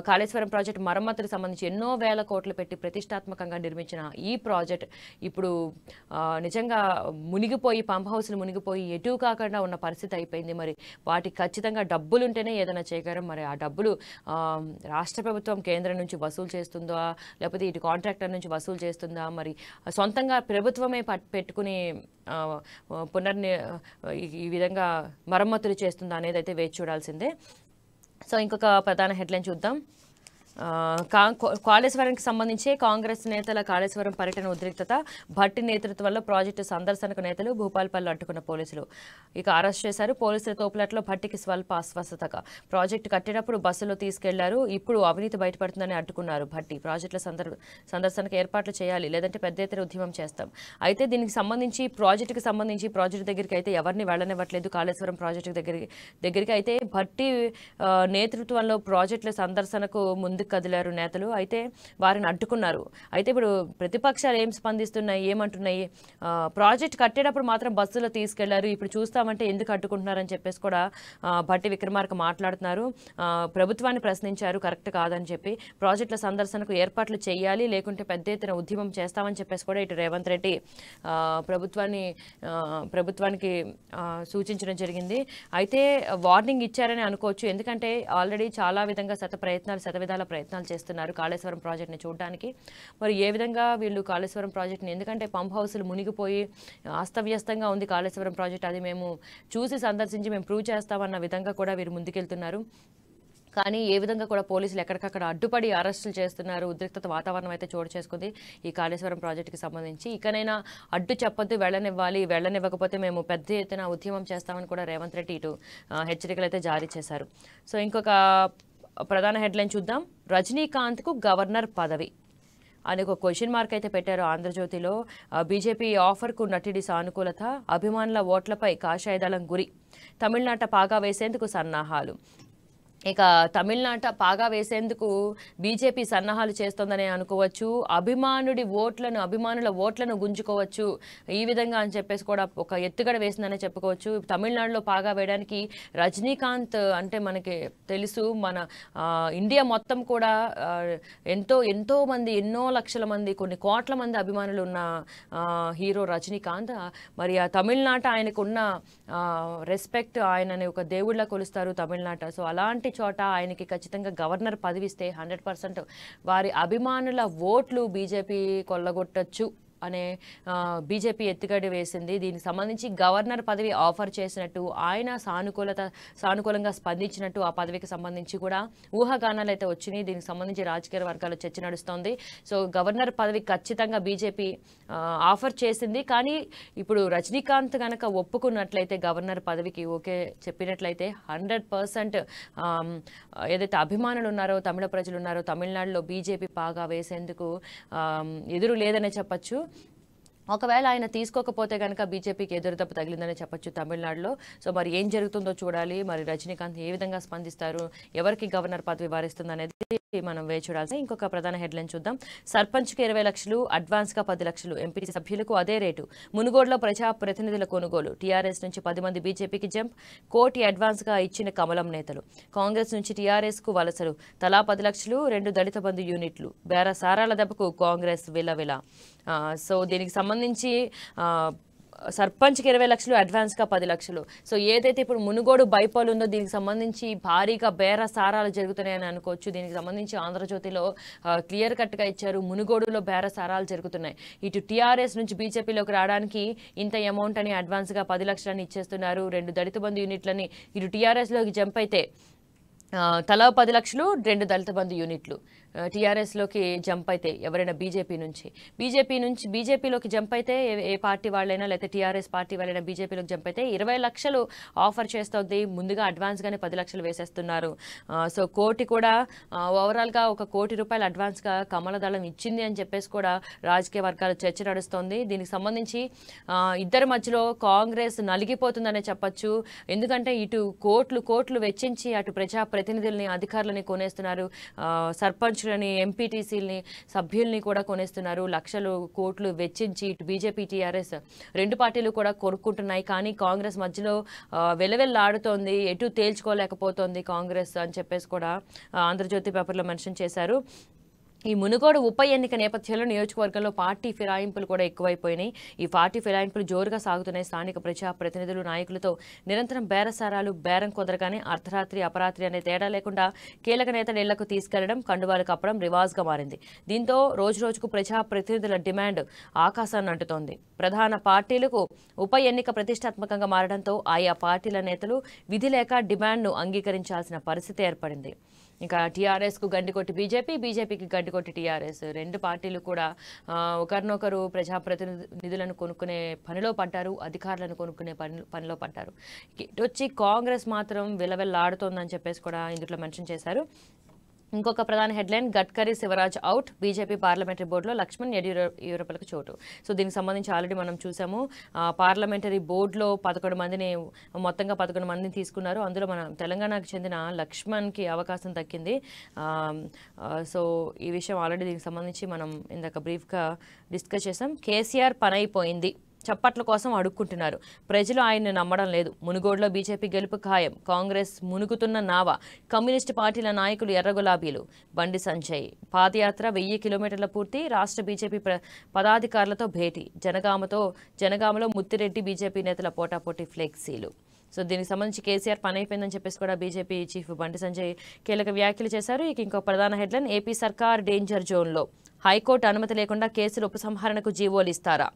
కాళేశ్వరం ప్రాజెక్టు మరమ్మతులకు సంబంధించి ఎన్నో 1000 కోట్లు పెట్టి ప్రతిష్టాత్మకంగా నిర్మించిన ఈ ప్రాజెక్ట్ ఇప్పుడు నిజంగా మునిగిపోయి, పంప్ హౌస్లు మునిగిపోయి ఎటు కాకుండా ఉన్న పరిస్థితి అయిపోయింది. మరి వాటికి ఖచ్చితంగా డబ్బులుంటేనే ఏదైనా చేయగలం. మరి ఆ డబ్బులు రాష్ట్ర ప్రభుత్వం కేంద్రం నుంచి వసూలు చేస్తుందా, లేకపోతే ఇటు కాంట్రాక్టర్ నుంచి వసూలు చేస్తుందా, మరి సొంతంగా ప్రభుత్వమే పెట్టుకుని ఈ విధంగా మరమ్మతులు చేస్తుందా అనేది అయితే వేచి చూడాల్సిందే. సో ఇంకొక ప్రధాన హెడ్లైన్ చూద్దాం. కాళేశ్వరానికి సంబంధించి కాంగ్రెస్ నేతల కాళేశ్వరం పర్యటన ఉద్రిక్తత, భట్టి నేతృత్వంలో ప్రాజెక్టు సందర్శనకు నేతలు భూపాల్పల్లి అడ్డుకున్న పోలీసులు ఇక అరెస్ట్ చేశారు. పోలీసుల తోపులాట్లో భట్టికి స్వల్ప అస్వస్థత, ప్రాజెక్టు కట్టేటప్పుడు బస్సులో తీసుకెళ్లారు, ఇప్పుడు అవినీతి బయటపడుతుందని అడ్డుకున్నారు. భట్టి ప్రాజెక్టుల సందర్శనకు ఏర్పాట్లు చేయాలి, లేదంటే పెద్ద ఎత్తున ఉద్యమం చేస్తాం. అయితే దీనికి సంబంధించి ప్రాజెక్టు దగ్గరికి అయితే ఎవరిని వెళ్ళనివ్వట్లేదు. కాళేశ్వరం ప్రాజెక్టు దగ్గరికి అయితే భట్టి నేతృత్వంలో ప్రాజెక్టుల సందర్శనకు ముందుకు కదిలారు నేతలు. అయితే వారిని అడ్డుకున్నారు. అయితే ఇప్పుడు ప్రతిపక్షాలు ఏం స్పందిస్తున్నాయి, ఏమంటున్నాయి, ప్రాజెక్ట్ కట్టేటప్పుడు మాత్రం బస్సులో తీసుకెళ్లారు, ఇప్పుడు చూస్తామంటే ఎందుకు అడ్డుకుంటున్నారని చెప్పేసి కూడా భట్టి విక్రమార్క మాట్లాడుతున్నారు. ప్రభుత్వాన్ని ప్రశ్నించారు, కరెక్ట్ కాదని చెప్పి ప్రాజెక్టుల సందర్శనకు ఏర్పాట్లు చేయాలి, లేకుంటే పెద్ద ఎత్తున ఉద్యమం చేస్తామని చెప్పేసి కూడా ఇటు రేవంత్ రెడ్డి ప్రభుత్వానికి సూచించడం జరిగింది. అయితే వార్నింగ్ ఇచ్చారని అనుకోవచ్చు, ఎందుకంటే ఆల్రెడీ చాలా విధంగా శతవిధాల ప్రయత్నాలు చేస్తున్నారు కాళేశ్వరం ప్రాజెక్టుని చూడడానికి. మరి ఏ విధంగా వీళ్ళు కాళేశ్వరం ప్రాజెక్టుని, ఎందుకంటే పంప్ హౌస్లు మునిగిపోయి అస్తవ్యస్తంగా ఉంది కాళేశ్వరం ప్రాజెక్ట్, అది మేము చూసి సందర్శించి మేము ప్రూవ్ చేస్తామన్న విధంగా కూడా వీరు ముందుకెళ్తున్నారు. కానీ ఏ విధంగా కూడా పోలీసులు ఎక్కడికక్కడ అడ్డుపడి అరెస్టులు చేస్తున్నారు. ఉద్రిక్తత వాతావరణం అయితే చోటు చేసుకుంది ఈ కాళేశ్వరం ప్రాజెక్టుకి సంబంధించి. ఇకనైనా అడ్డు చెప్పొద్దు, వెళ్ళనివ్వాలి, వెళ్ళనివ్వకపోతే మేము పెద్ద ఎత్తున ఉద్యమం చేస్తామని కూడా రేవంత్ రెడ్డి ఇటు హెచ్చరికలు అయితే జారీ చేశారు. సో ఇంకొక ప్రధాన హెడ్లైన్ చూద్దాం. రజనీకాంత్కు గవర్నర్ పదవి అని ఒక క్వశ్చన్ మార్క్ అయితే పెట్టారు ఆంధ్రజ్యోతిలో. బీజేపీ ఆఫర్కు నటిడి సానుకూలత, అభిమానుల ఓట్లపై కాషాయదళం గురి, తమిళనాట పాగా వేసేందుకు సన్నాహాలు. ఇక తమిళనాట పాగా వేసేందుకు బీజేపీ సన్నాహాలు చేస్తోందని అనుకోవచ్చు. అభిమానుల ఓట్లను గుంజుకోవచ్చు ఈ విధంగా అని చెప్పేసి కూడా ఒక ఎత్తుగడ వేసిందనే చెప్పుకోవచ్చు. తమిళనాడులో పాగా వేయడానికి రజనీకాంత్ అంటే మనకి తెలుసు, మన ఇండియా మొత్తం కూడా ఎంతో మంది, ఎన్నో లక్షల మంది, కొన్ని కోట్ల మంది అభిమానులు ఉన్న హీరో రజనీకాంత్. మరి ఆ తమిళనాట ఆయనకున్న రెస్పెక్ట్, ఆయనని ఒక దేవుళ్ళ కొలుస్తారు తమిళనాట. సో అలాంటి చోట ఆయనకి ఖచ్చితంగా గవర్నర్ పదవి ఇస్తే 100% వారి అభిమానుల ఓట్లు బీజేపీ కొల్లగొట్టచ్చు అనే బీజేపీ ఎత్తుగడి వేసింది. దీనికి సంబంధించి గవర్నర్ పదవి ఆఫర్ చేసినట్టు, ఆయన సానుకూలంగా స్పందించినట్టు ఆ పదవికి సంబంధించి కూడా ఊహాగానాలు అయితే వచ్చినాయి. దీనికి సంబంధించి రాజకీయ వర్గాల్లో చర్చ నడుస్తోంది. సో గవర్నర్ పదవి ఖచ్చితంగా బీజేపీ ఆఫర్ చేసింది. కానీ ఇప్పుడు రజనీకాంత్ కనుక ఒప్పుకున్నట్లయితే, గవర్నర్ పదవికి ఓకే చెప్పినట్లయితే 100% ఏదైతే అభిమానులు ఉన్నారో, తమిళ ప్రజలు ఉన్నారో, తమిళనాడులో బీజేపీ పాగా వేసేందుకు ఎదురు లేదనే చెప్పచ్చు. ఒకవేళ ఆయన తీసుకోకపోతే కనుక బీజేపీకి ఎదురుదెబ్బ తగిలిందని చెప్పొచ్చు తమిళనాడులో. సో మరి ఏం జరుగుతుందో చూడాలి. మరి రజనీకాంత్ ఏ విధంగా స్పందిస్తారు, ఎవరికి గవర్నర్ పదవి వారిస్తుంది అనేది మనం వేచి చూడాల్సి. ఇంకొక ప్రధాన హెడ్లైన్ చూద్దాం. సర్పంచ్కి 20 లక్షలు, అడ్వాన్స్గా 10 లక్షలు, ఎంపీటీ సభ్యులకు అదే రేటు, మునుగోడులో ప్రజాప్రతినిధుల కొనుగోలు, టీఆర్ఎస్ నుంచి 10 మంది బీజేపీకి జంప్, కోటి అడ్వాన్స్గా ఇచ్చిన కమలం నేతలు, కాంగ్రెస్ నుంచి టీఆర్ఎస్కు వలసలు, తలా 10 లక్షలు, 2 దళిత బంధు యూనిట్లు, బేరసారాల దెబ్బకు కాంగ్రెస్ విలవిల. సో దీనికి సంబంధించి సర్పంచ్కి 20 లక్షలు, అడ్వాన్స్గా 10 లక్షలు. సో ఏదైతే ఇప్పుడు మునుగోడు బైపాల్ ఉందో దీనికి సంబంధించి భారీగా బేరసారాలు జరుగుతున్నాయని అనుకోవచ్చు. దీనికి సంబంధించి ఆంధ్రజ్యోతిలో క్లియర్ కట్గా ఇచ్చారు. మునుగోడులో బేరసారాలు జరుగుతున్నాయి. ఇటు టీఆర్ఎస్ నుంచి బీజేపీలోకి రావడానికి ఇంత అమౌంట్ అని అడ్వాన్స్గా 10 లక్షలని ఇచ్చేస్తున్నారు. 2 దళిత బంధు యూనిట్లని ఇటు టీఆర్ఎస్లోకి జంప్ అయితే తలా 10 లక్షలు, 2 దళిత బంధు యూనిట్లు. టీఆర్ఎస్లోకి జంప్ అయితే ఎవరైనా బీజేపీలోకి జంప్ అయితే ఏ పార్టీ వాళ్ళైనా, లేకపోతే టీఆర్ఎస్ పార్టీ వాళ్ళైనా బీజేపీలోకి జంప్ అయితే 20 లక్షలు ఆఫర్ చేస్తుంది. ముందుగా అడ్వాన్స్గానే 10 లక్షలు వేసేస్తున్నారు. సో కోటి కూడా ఓవరాల్గా ఒక ₹1 కోటి అడ్వాన్స్గా కమలదళం ఇచ్చింది అని చెప్పేసి కూడా రాజకీయ వర్గాల చర్చ నడుస్తోంది. దీనికి సంబంధించి ఇద్దరి మధ్యలో కాంగ్రెస్ నలిగిపోతుందనే చెప్పచ్చు. ఎందుకంటే ఇటు కోట్లు వెచ్చించి అటు ప్రజాప్రతినిధుల్ని, అధికారులని కొనేస్తున్నారు, సర్పంచ్లని, ఎంపీటీసీలని, సభ్యుల్ని కూడా కొనేస్తున్నారు. లక్షలు కోట్లు వెచ్చించి ఇటు బీజేపీ, టీఆర్ఎస్ 2 పార్టీలు కూడా కొనుక్కుంటున్నాయి. కానీ కాంగ్రెస్ మధ్యలో వెలవెల్లాడుతోంది, ఎటు తేల్చుకోలేకపోతోంది కాంగ్రెస్ అని చెప్పేసి కూడా ఆంధ్రజ్యోతి పేపర్లో మెన్షన్ చేశారు. ఈ మునుగోడు ఉప ఎన్నిక నేపథ్యంలో నియోజకవర్గంలో పార్టీ ఫిరాయింపులు కూడా ఎక్కువైపోయినాయి. ఈ పార్టీ ఫిరాయింపులు జోరుగా సాగుతున్నాయి. స్థానిక ప్రజాప్రతినిధులు, నాయకులతో నిరంతరం బేరసారాలు, బేరం కుదరగానే అర్ధరాత్రి అపరాత్రి అనే తేడా లేకుండా కీలక నేతల ఇళ్లకు తీసుకెళ్లడం, కండువాలు కప్పడం రివాజ్గా మారింది. దీంతో రోజురోజుకు ప్రజాప్రతినిధుల డిమాండ్ ఆకాశాన్ని అంటుతోంది. ప్రధాన పార్టీలకు ఉప ఎన్నిక ప్రతిష్టాత్మకంగా మారడంతో ఆయా పార్టీల నేతలు విధి లేక డిమాండ్ను అంగీకరించాల్సిన పరిస్థితి ఏర్పడింది. ఇంకా టీఆర్ఎస్కు గండికొట్టి బీజేపీకి గండికొట్టి టీఆర్ఎస్ 2 పార్టీలు కూడా ఒకరినొకరు ప్రజాప్రతినిధులను కొనుక్కునే పనిలో పడ్డారు, అధికారులను కొనుక్కునే పనిలో పడ్డారు. ఇటు వచ్చి కాంగ్రెస్ మాత్రం విలవెల్లాడుతోందని చెప్పేసి కూడా ఇందులో మెన్షన్ చేశారు. ఇంకొక ప్రధాన headline. Gadkari, Shivraj out, BJP parliamentary బోర్డులో లక్ష్మణ్ యడ్యూరప్పలకు చోటు. సో దీనికి సంబంధించి ఆల్రెడీ మనం చూసాము. పార్లమెంటరీ బోర్డులో 11 మందిని, మొత్తంగా 11 మందిని తీసుకున్నారు. అందులో మన తెలంగాణకు చెందిన లక్ష్మణ్కి అవకాశం దక్కింది. సో ఈ విషయం ఆల్రెడీ దీనికి సంబంధించి మనం ఇందాక బ్రీఫ్గా డిస్కస్ చేసాం. కేసీఆర్ పనైపోయింది, చప్పట్ల కోసం అడుక్కుంటున్నారు, ప్రజలు ఆయన్ని నమ్మడం లేదు, మునుగోడులో బీజేపీ గెలుపు ఖాయం, కాంగ్రెస్ మునుగుతున్న నావ, కమ్యూనిస్టు పార్టీల నాయకులు ఎర్రగులాబీలు, బండి సంజయ్ పాదయాత్ర 1000 కిలోమీటర్ల పూర్తి, రాష్ట్ర బీజేపీ పదాధికారులతో భేటీ, జనగామలో ముత్తిరెడ్డి బీజేపీ నేతల పోటాపోటీ ఫ్లెక్సీలు. సో దీనికి సంబంధించి కేసీఆర్ పని అయిపోయిందని చెప్పేసి కూడా బీజేపీ చీఫ్ బండి సంజయ్ కీలక వ్యాఖ్యలు చేశారు. ఇంకో ప్రధాన హెడ్లైన్. ఏపీ సర్కార్ డేంజర్ జోన్లో, హైకోర్టు అనుమతి లేకుండా కేసుల ఉపసంహరణకు జీవోలు ఇస్తారా,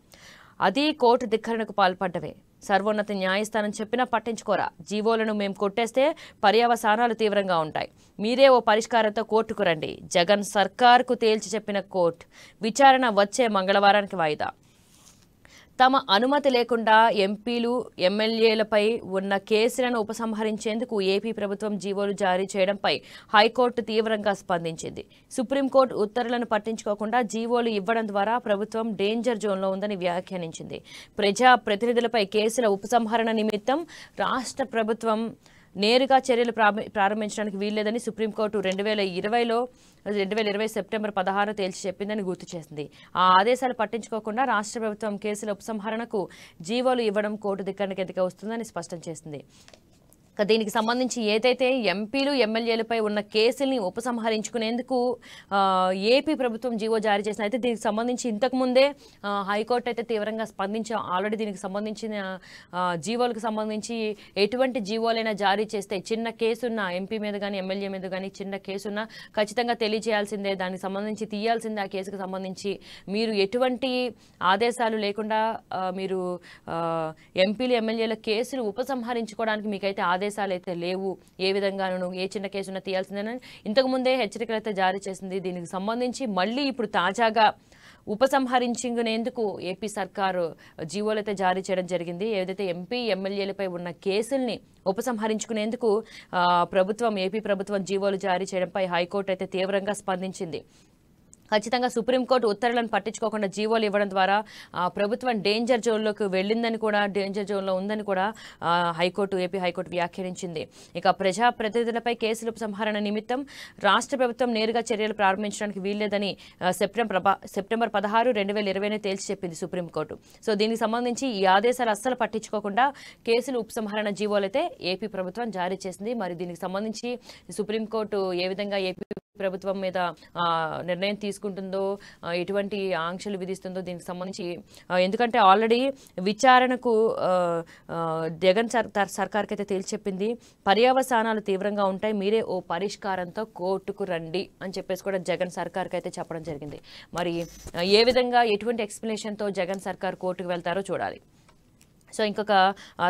అది కోర్టు ధిక్కరణకు పాల్పడ్డవే. సర్వోన్నత న్యాయస్థానం చెప్పినా పట్టించుకోరా, జీవోలను మేము కొట్టేస్తే పర్యవసానాలు తీవ్రంగా ఉంటాయి, మీరే ఓ పరిష్కారంతో కోర్టుకు రండి, జగన్ సర్కార్కు తేల్చి చెప్పిన కోర్టు. విచారణ వచ్చే మంగళవారానికి వాయిదా. తమ అనుమతి లేకుండా ఎంపీలు ఎమ్మెల్యేలపై ఉన్న కేసులను ఉపసంహరించేందుకు ఏపీ ప్రభుత్వం జీవోలు జారీ చేయడంపై హైకోర్టు తీవ్రంగా స్పందించింది. సుప్రీంకోర్టు ఉత్తర్వులను పట్టించుకోకుండా జీవోలు ఇవ్వడం ద్వారా ప్రభుత్వం డేంజర్ జోన్లో ఉందని వ్యాఖ్యానించింది. ప్రజా ప్రతినిధులపై కేసుల ఉపసంహరణ నిమిత్తం రాష్ట్ర ప్రభుత్వం నేరుగా చర్యలు ప్రారంభించడానికి వీల్లేదని సుప్రీంకోర్టు 2020 సెప్టెంబర్ 16 తేల్చి చెప్పిందని గుర్తు చేసింది. ఆ ఆదేశాలు పట్టించుకోకుండా రాష్ట్ర ప్రభుత్వం కేసుల ఉపసంహరణకు జీవోలు ఇవ్వడం కోర్టు ధిక్కరణకి వస్తుందని స్పష్టం చేసింది. దీనికి సంబంధించి ఏదైతే ఎంపీలు ఎమ్మెల్యేలపై ఉన్న కేసుల్ని ఉపసంహరించుకునేందుకు ఏపీ ప్రభుత్వం జీవో జారీ చేసిన అయితే దీనికి సంబంధించి ఇంతకుముందే హైకోర్టు అయితే తీవ్రంగా స్పందించాం. ఆల్రెడీ దీనికి సంబంధించిన జీవోలకు సంబంధించి ఎటువంటి జీవోలైనా జారీ చేస్తే చిన్న కేసున్న ఎంపీ మీద కానీ ఎమ్మెల్యే మీద కానీ చిన్న కేసున్నా ఖచ్చితంగా తెలియజేయాల్సిందే, దానికి సంబంధించి తీయాల్సిందే. ఆ కేసుకు సంబంధించి మీరు ఎటువంటి ఆదేశాలు లేకుండా మీరు ఎంపీలు ఎమ్మెల్యేల కేసులు ఉపసంహరించుకోవడానికి మీకైతే ఆదేశాలు అయితే లేవు, ఏ విధంగానూ ఏ చిన్న కేసున్నా తీయాల్సిందేనని ఇంతకుముందే హెచ్చరికలు అయితే జారీ చేసింది. దీనికి సంబంధించి మళ్ళీ ఇప్పుడు తాజాగా ఉపసంహరించుకునేందుకు ఏపీ సర్కారు జీవోలు అయితే జారీ చేయడం జరిగింది. ఏదైతే ఎంపీ ఎమ్మెల్యేలపై ఉన్న కేసుల్ని ఉపసంహరించుకునేందుకు ఏపీ ప్రభుత్వం జీవోలు జారీ చేయడంపై హైకోర్టు అయితే తీవ్రంగా స్పందించింది. ఖచ్చితంగా సుప్రీంకోర్టు ఉత్తర్వులను పట్టించుకోకుండా జీవోలు ఇవ్వడం ద్వారా ప్రభుత్వం డేంజర్ జోన్లోకి వెళ్ళిందని కూడా, డేంజర్ జోన్లో ఉందని కూడా ఏపీ హైకోర్టు వ్యాఖ్యానించింది. ఇక ప్రజా ప్రతినిధులపై కేసుల ఉపసంహరణ నిమిత్తం రాష్ట్ర ప్రభుత్వం నేరుగా చర్యలు ప్రారంభించడానికి వీల్లేదని సెప్టెంబర్ 16, 2020 తేల్చి చెప్పింది సుప్రీంకోర్టు. సో దీనికి సంబంధించి ఈ ఆదేశాలు అస్సలు పట్టించుకోకుండా కేసులు ఉపసంహరణ జీవోలు అయితే ఏపీ ప్రభుత్వం జారీ చేసింది. మరి దీనికి సంబంధించి సుప్రీంకోర్టు ఏ విధంగా ఏపీ ప్రభుత్వం మీద నిర్ణయం తీసుకుంటుందో, ఎటువంటి ఆంక్షలు విధిస్తుందో దీనికి సంబంధించి, ఎందుకంటే ఆల్రెడీ విచారణకు జగన్ సర్కార్కి అయితే తేల్చి చెప్పింది, పర్యవసానాలు తీవ్రంగా ఉంటాయి, మీరే ఓ పరిష్కారంతో కోర్టుకు రండి అని చెప్పేసి కూడా జగన్ సర్కార్కి అయితే చెప్పడం జరిగింది. మరి ఏ విధంగా ఎటువంటి ఎక్స్ప్లెనేషన్తో జగన్ సర్కార్ కోర్టుకు వెళ్తారో చూడాలి. సో ఇంకొక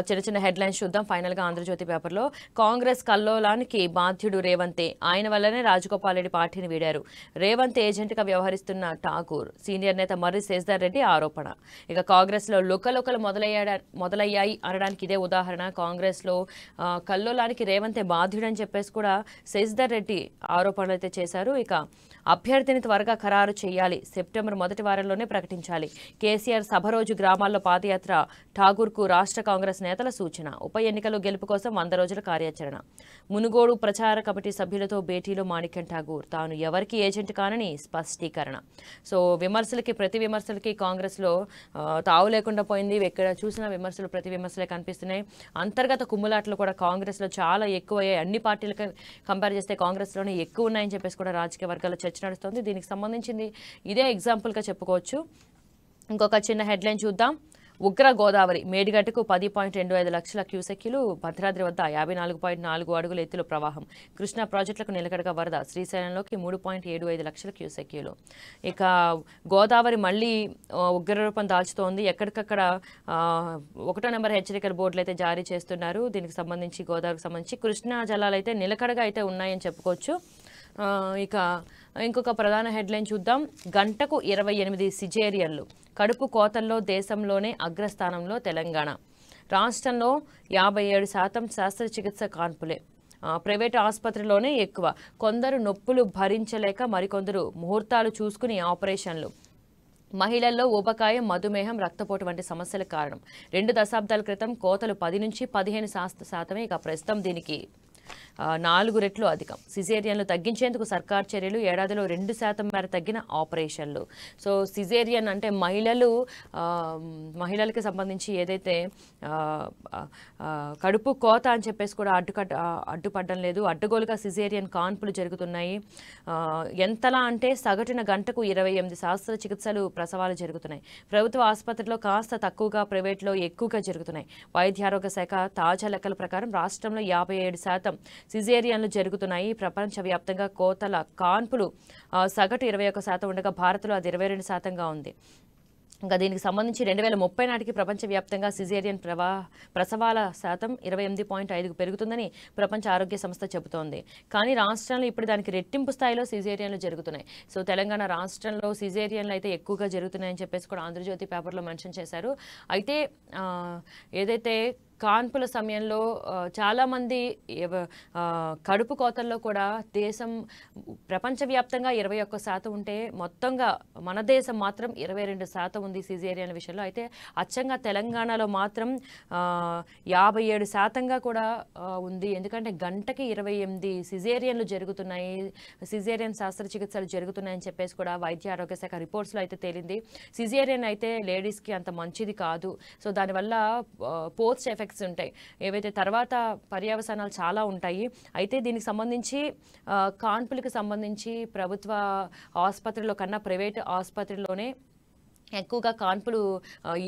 చిన్న హెడ్లైన్స్ చూద్దాం. ఫైనల్గా ఆంధ్రజ్యోతి పేపర్లో కాంగ్రెస్ కల్లోలానికి బాధ్యుడు రేవంతే, ఆయన వల్లనే రాజగోపాల్ రెడ్డి పార్టీని వీడారు, రేవంత్ ఏజెంట్గా వ్యవహరిస్తున్న ఠాకూర్, సీనియర్ నేత మర్రి శేషధర్ రెడ్డి ఆరోపణ. ఇక కాంగ్రెస్లో లుకలుకలు మొదలయ్యాయి అనడానికి ఇదే ఉదాహరణ. కాంగ్రెస్లో కల్లోలానికి రేవంతే బాధ్యుడని చెప్పేసి కూడా శేషధర్ రెడ్డి ఆరోపణలు అయితే చేశారు. ఇక అభ్యర్థిని త్వరగా ఖరారు చేయాలి, సెప్టెంబర్ మొదటి వారంలోనే ప్రకటించాలి, కేసీఆర్ సభ రోజు గ్రామాల్లో పాదయాత్ర, ఠాగూర్కు రాష్ట్ర కాంగ్రెస్ నేతల సూచన, ఉప ఎన్నికల్లో గెలుపు కోసం 100 రోజుల కార్యాచరణ. మునుగోడు ప్రచార కమిటీ సభ్యులతో భేటీలో మాణిక్యం ఠాగూర్, తాను ఎవరికి ఏజెంట్ కానని స్పష్టీకరణ. సో ప్రతి విమర్శలకి కాంగ్రెస్లో తావు లేకుండా పోయింది. ఎక్కడ చూసినా విమర్శలు ప్రతి విమర్శలే కనిపిస్తున్నాయి. అంతర్గత కుమ్ములాట్లు కూడా కాంగ్రెస్లో చాలా ఎక్కువయ్యాయి. అన్ని పార్టీలకు కంపేర్ చేస్తే కాంగ్రెస్లోనే ఎక్కువ ఉన్నాయని చెప్పేసి కూడా రాజకీయ వర్గాల చర్చ నడుస్తుంది. దీనికి సంబంధించింది ఇదే ఎగ్జాంపుల్గా చెప్పుకోవచ్చు. ఇంకొక చిన్న హెడ్లైన్ చూద్దాం. ఉగ్ర గోదావరి, మేడిగట్టుకు 10.25 లక్షల క్యూసెక్యులు, భద్రాద్రి వద్ద 54.4 అడుగుల ఎత్తులో ప్రవాహం, కృష్ణా ప్రాజెక్టులకు నిలకడగా వరద, శ్రీశైలంలోకి 3.75 లక్షల క్యూసెక్యులు. ఇక గోదావరి మళ్ళీ ఉగ్రరూపం దాల్చుతోంది. ఎక్కడికక్కడ 1వ నెంబర్ హెచ్చరికల బోర్డులు అయితే జారీ చేస్తున్నారు. దీనికి సంబంధించి గోదావరికి సంబంధించి కృష్ణా జలాలు అయితే నిలకడగా అయితే ఉన్నాయని చెప్పుకోవచ్చు. ఇక ఇంకొక ప్రధాన హెడ్లైన్ చూద్దాం. గంటకు 28 సిజేరియన్లు, కడుపు కోతల్లో దేశంలోనే అగ్రస్థానంలో తెలంగాణ, రాష్ట్రంలో 57% శస్త్రచికిత్స కాన్పులే, ప్రైవేటు ఆసుపత్రిలోనే ఎక్కువ, కొందరు నొప్పులు భరించలేక మరికొందరు ముహూర్తాలు చూసుకుని ఆపరేషన్లు, మహిళల్లో ఊబకాయం, మధుమేహం, రక్తపోటు వంటి సమస్యల కారణం. 2 దశాబ్దాల క్రితం కోతలు 10 నుంచి 15%. ఇక ప్రస్తుతం దీనికి 4 రెట్లు అధికం. సిజేరియన్లు తగ్గించేందుకు సర్కార్ చర్యలు, ఏడాదిలో 2% మేర తగ్గిన ఆపరేషన్లు. సో సిజేరియన్ అంటే మహిళలకి సంబంధించి ఏదైతే కడుపు కోత అని చెప్పేసి కూడా అడ్డుపడడం లేదు, అడ్డగోలుగా సిజేరియన్ కాన్పులు జరుగుతున్నాయి. ఎంతలా అంటే సగటున గంటకు 28 శస్త్రచికిత్సలు, ప్రసవాలు జరుగుతున్నాయి. ప్రభుత్వ ఆసుపత్రిలో కాస్త తక్కువగా, ప్రైవేట్లో ఎక్కువగా జరుగుతున్నాయి. వైద్యారోగ్య శాఖ తాజా లెక్కల ప్రకారం రాష్ట్రంలో 57% సిజేరియన్లు జరుగుతున్నాయి. ప్రపంచవ్యాప్తంగా కోతల కాన్పులు సగటు 21% ఉండగా భారత్లో అది 22%గా ఉంది. ఇంకా దీనికి సంబంధించి 2030 నాటికి ప్రపంచవ్యాప్తంగా సిజేరియన్ ప్రసవాల శాతం 28.5కు పెరుగుతుందని ప్రపంచ ఆరోగ్య సంస్థ చెబుతోంది. కానీ రాష్ట్రంలో ఇప్పుడు దానికి రెట్టింపు స్థాయిలో సిజేరియన్లు జరుగుతున్నాయి. సో తెలంగాణ రాష్ట్రంలో సిజేరియన్లు అయితే ఎక్కువగా జరుగుతున్నాయని చెప్పేసి కూడా ఆంధ్రజ్యోతి పేపర్లో మెన్షన్ చేశారు. అయితే ఏదైతే కాన్పుల సమయంలో చాలామంది కడుపు కోతల్లో కూడా దేశం ప్రపంచవ్యాప్తంగా 21% ఉంటే మొత్తంగా మన దేశం మాత్రం 22% ఉంది సిజేరియన్ విషయంలో. అయితే అచ్చంగా తెలంగాణలో మాత్రం 57% కూడా ఉంది. ఎందుకంటే గంటకి 28 సిజేరియన్లు జరుగుతున్నాయి, సిజేరియన్ శస్త్రచికిత్సలు జరుగుతున్నాయని చెప్పేసి కూడా వైద్య ఆరోగ్య శాఖ రిపోర్ట్స్లో అయితే తేలింది. సిజేరియన్ అయితే లేడీస్కి అంత మంచిది కాదు. సో దానివల్ల పోస్ట్ ఎఫెక్ట్స్ ఉంటాయి, ఏవైతే తర్వాత పర్యవసానాలు చాలా ఉంటాయి. అయితే దీనికి సంబంధించి కాన్పులకు సంబంధించి ప్రభుత్వ ఆసుపత్రిలో కన్నా ప్రైవేట్ ఆసుపత్రిలోనే ఎక్కువగా కాన్పులు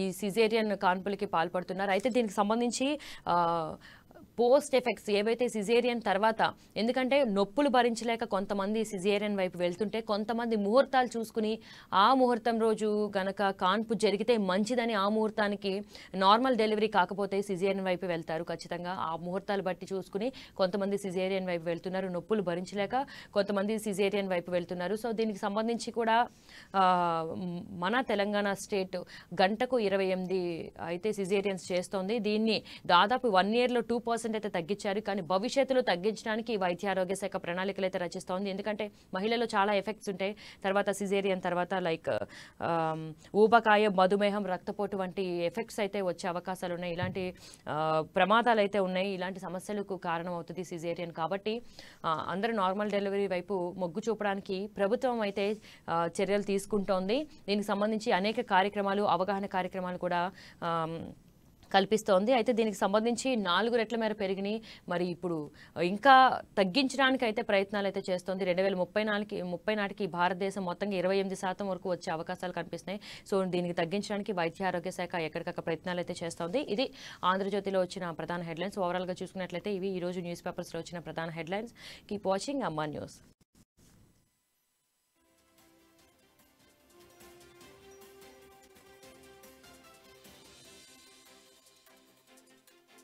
ఈ సిజేరియన్ కాన్పులకి పాల్పడుతున్నారు. అయితే దీనికి సంబంధించి పోస్ట్ ఎఫెక్ట్స్ ఏవైతే సిజేరియన్ తర్వాత, ఎందుకంటే నొప్పులు భరించలేక కొంతమంది సిజేరియన్ వైపు వెళ్తుంటే కొంతమంది ముహూర్తాలు చూసుకుని ఆ ముహూర్తం రోజు గనక కాన్పు జరిగితే మంచిదని ఆ ముహూర్తానికి నార్మల్ డెలివరీ కాకపోతే సిజేరియన్ వైపు వెళ్తారు. ఖచ్చితంగా ఆ ముహూర్తాలు బట్టి చూసుకుని కొంతమంది సిజేరియన్ వైపు వెళ్తున్నారు, నొప్పులు భరించలేక కొంతమంది సిజేరియన్ వైపు వెళ్తున్నారు. సో దీనికి సంబంధించి కూడా మన తెలంగాణ స్టేట్ గంటకు 28 అయితే సిజేరియన్స్ చేస్తోంది. దీన్ని దాదాపు 1 ఇయర్లో 2% అయితే తగ్గించారు. కానీ భవిష్యత్తులో తగ్గించడానికి వైద్య ఆరోగ్య శాఖ ప్రణాళికలు అయితే రచిస్తోంది. ఎందుకంటే మహిళల్లో చాలా ఎఫెక్ట్స్ ఉంటాయి. తర్వాత సిజేరియన్ తర్వాత లైక్ ఊబకాయం, మధుమేహం, రక్తపోటు వంటి ఎఫెక్ట్స్ అయితే వచ్చే అవకాశాలు ఉన్నాయి. ఇలాంటి ప్రమాదాలు అయితే ఉన్నాయి. ఇలాంటి సమస్యలకు కారణం అవుతుంది సిజేరియన్. కాబట్టి అందరూ నార్మల్ డెలివరీ వైపు మొగ్గు చూపడానికి ప్రభుత్వం అయితే చర్యలు తీసుకుంటోంది. దీనికి సంబంధించి అనేక కార్యక్రమాలు, అవగాహన కార్యక్రమాలు కూడా కల్పిస్తోంది. అయితే దీనికి సంబంధించి 4 రెట్ల మేర పెరిగినాయి. మరి ఇప్పుడు ఇంకా తగ్గించడానికి అయితే ప్రయత్నాలు అయితే చేస్తోంది. 2030 నాటికి భారతదేశం మొత్తంగా 28% వరకు వచ్చే అవకాశాలు కనిపిస్తున్నాయి. సో దీనికి తగ్గించడానికి వైద్య ఆరోగ్య శాఖ ఎక్కడికక్కడ ప్రయత్నాలు అయితే చేస్తోంది. ఇది ఆంధ్రజ్యోతిలో వచ్చిన ప్రధాన హెడ్లైన్స్. ఓవరాల్గా చూసుకున్నట్లయితే ఇవి ఈరోజు న్యూస్ పేపర్స్లో వచ్చిన ప్రధాన హెడ్లైన్స్. కీప్ వాచింగ్ అమ్మా న్యూస్.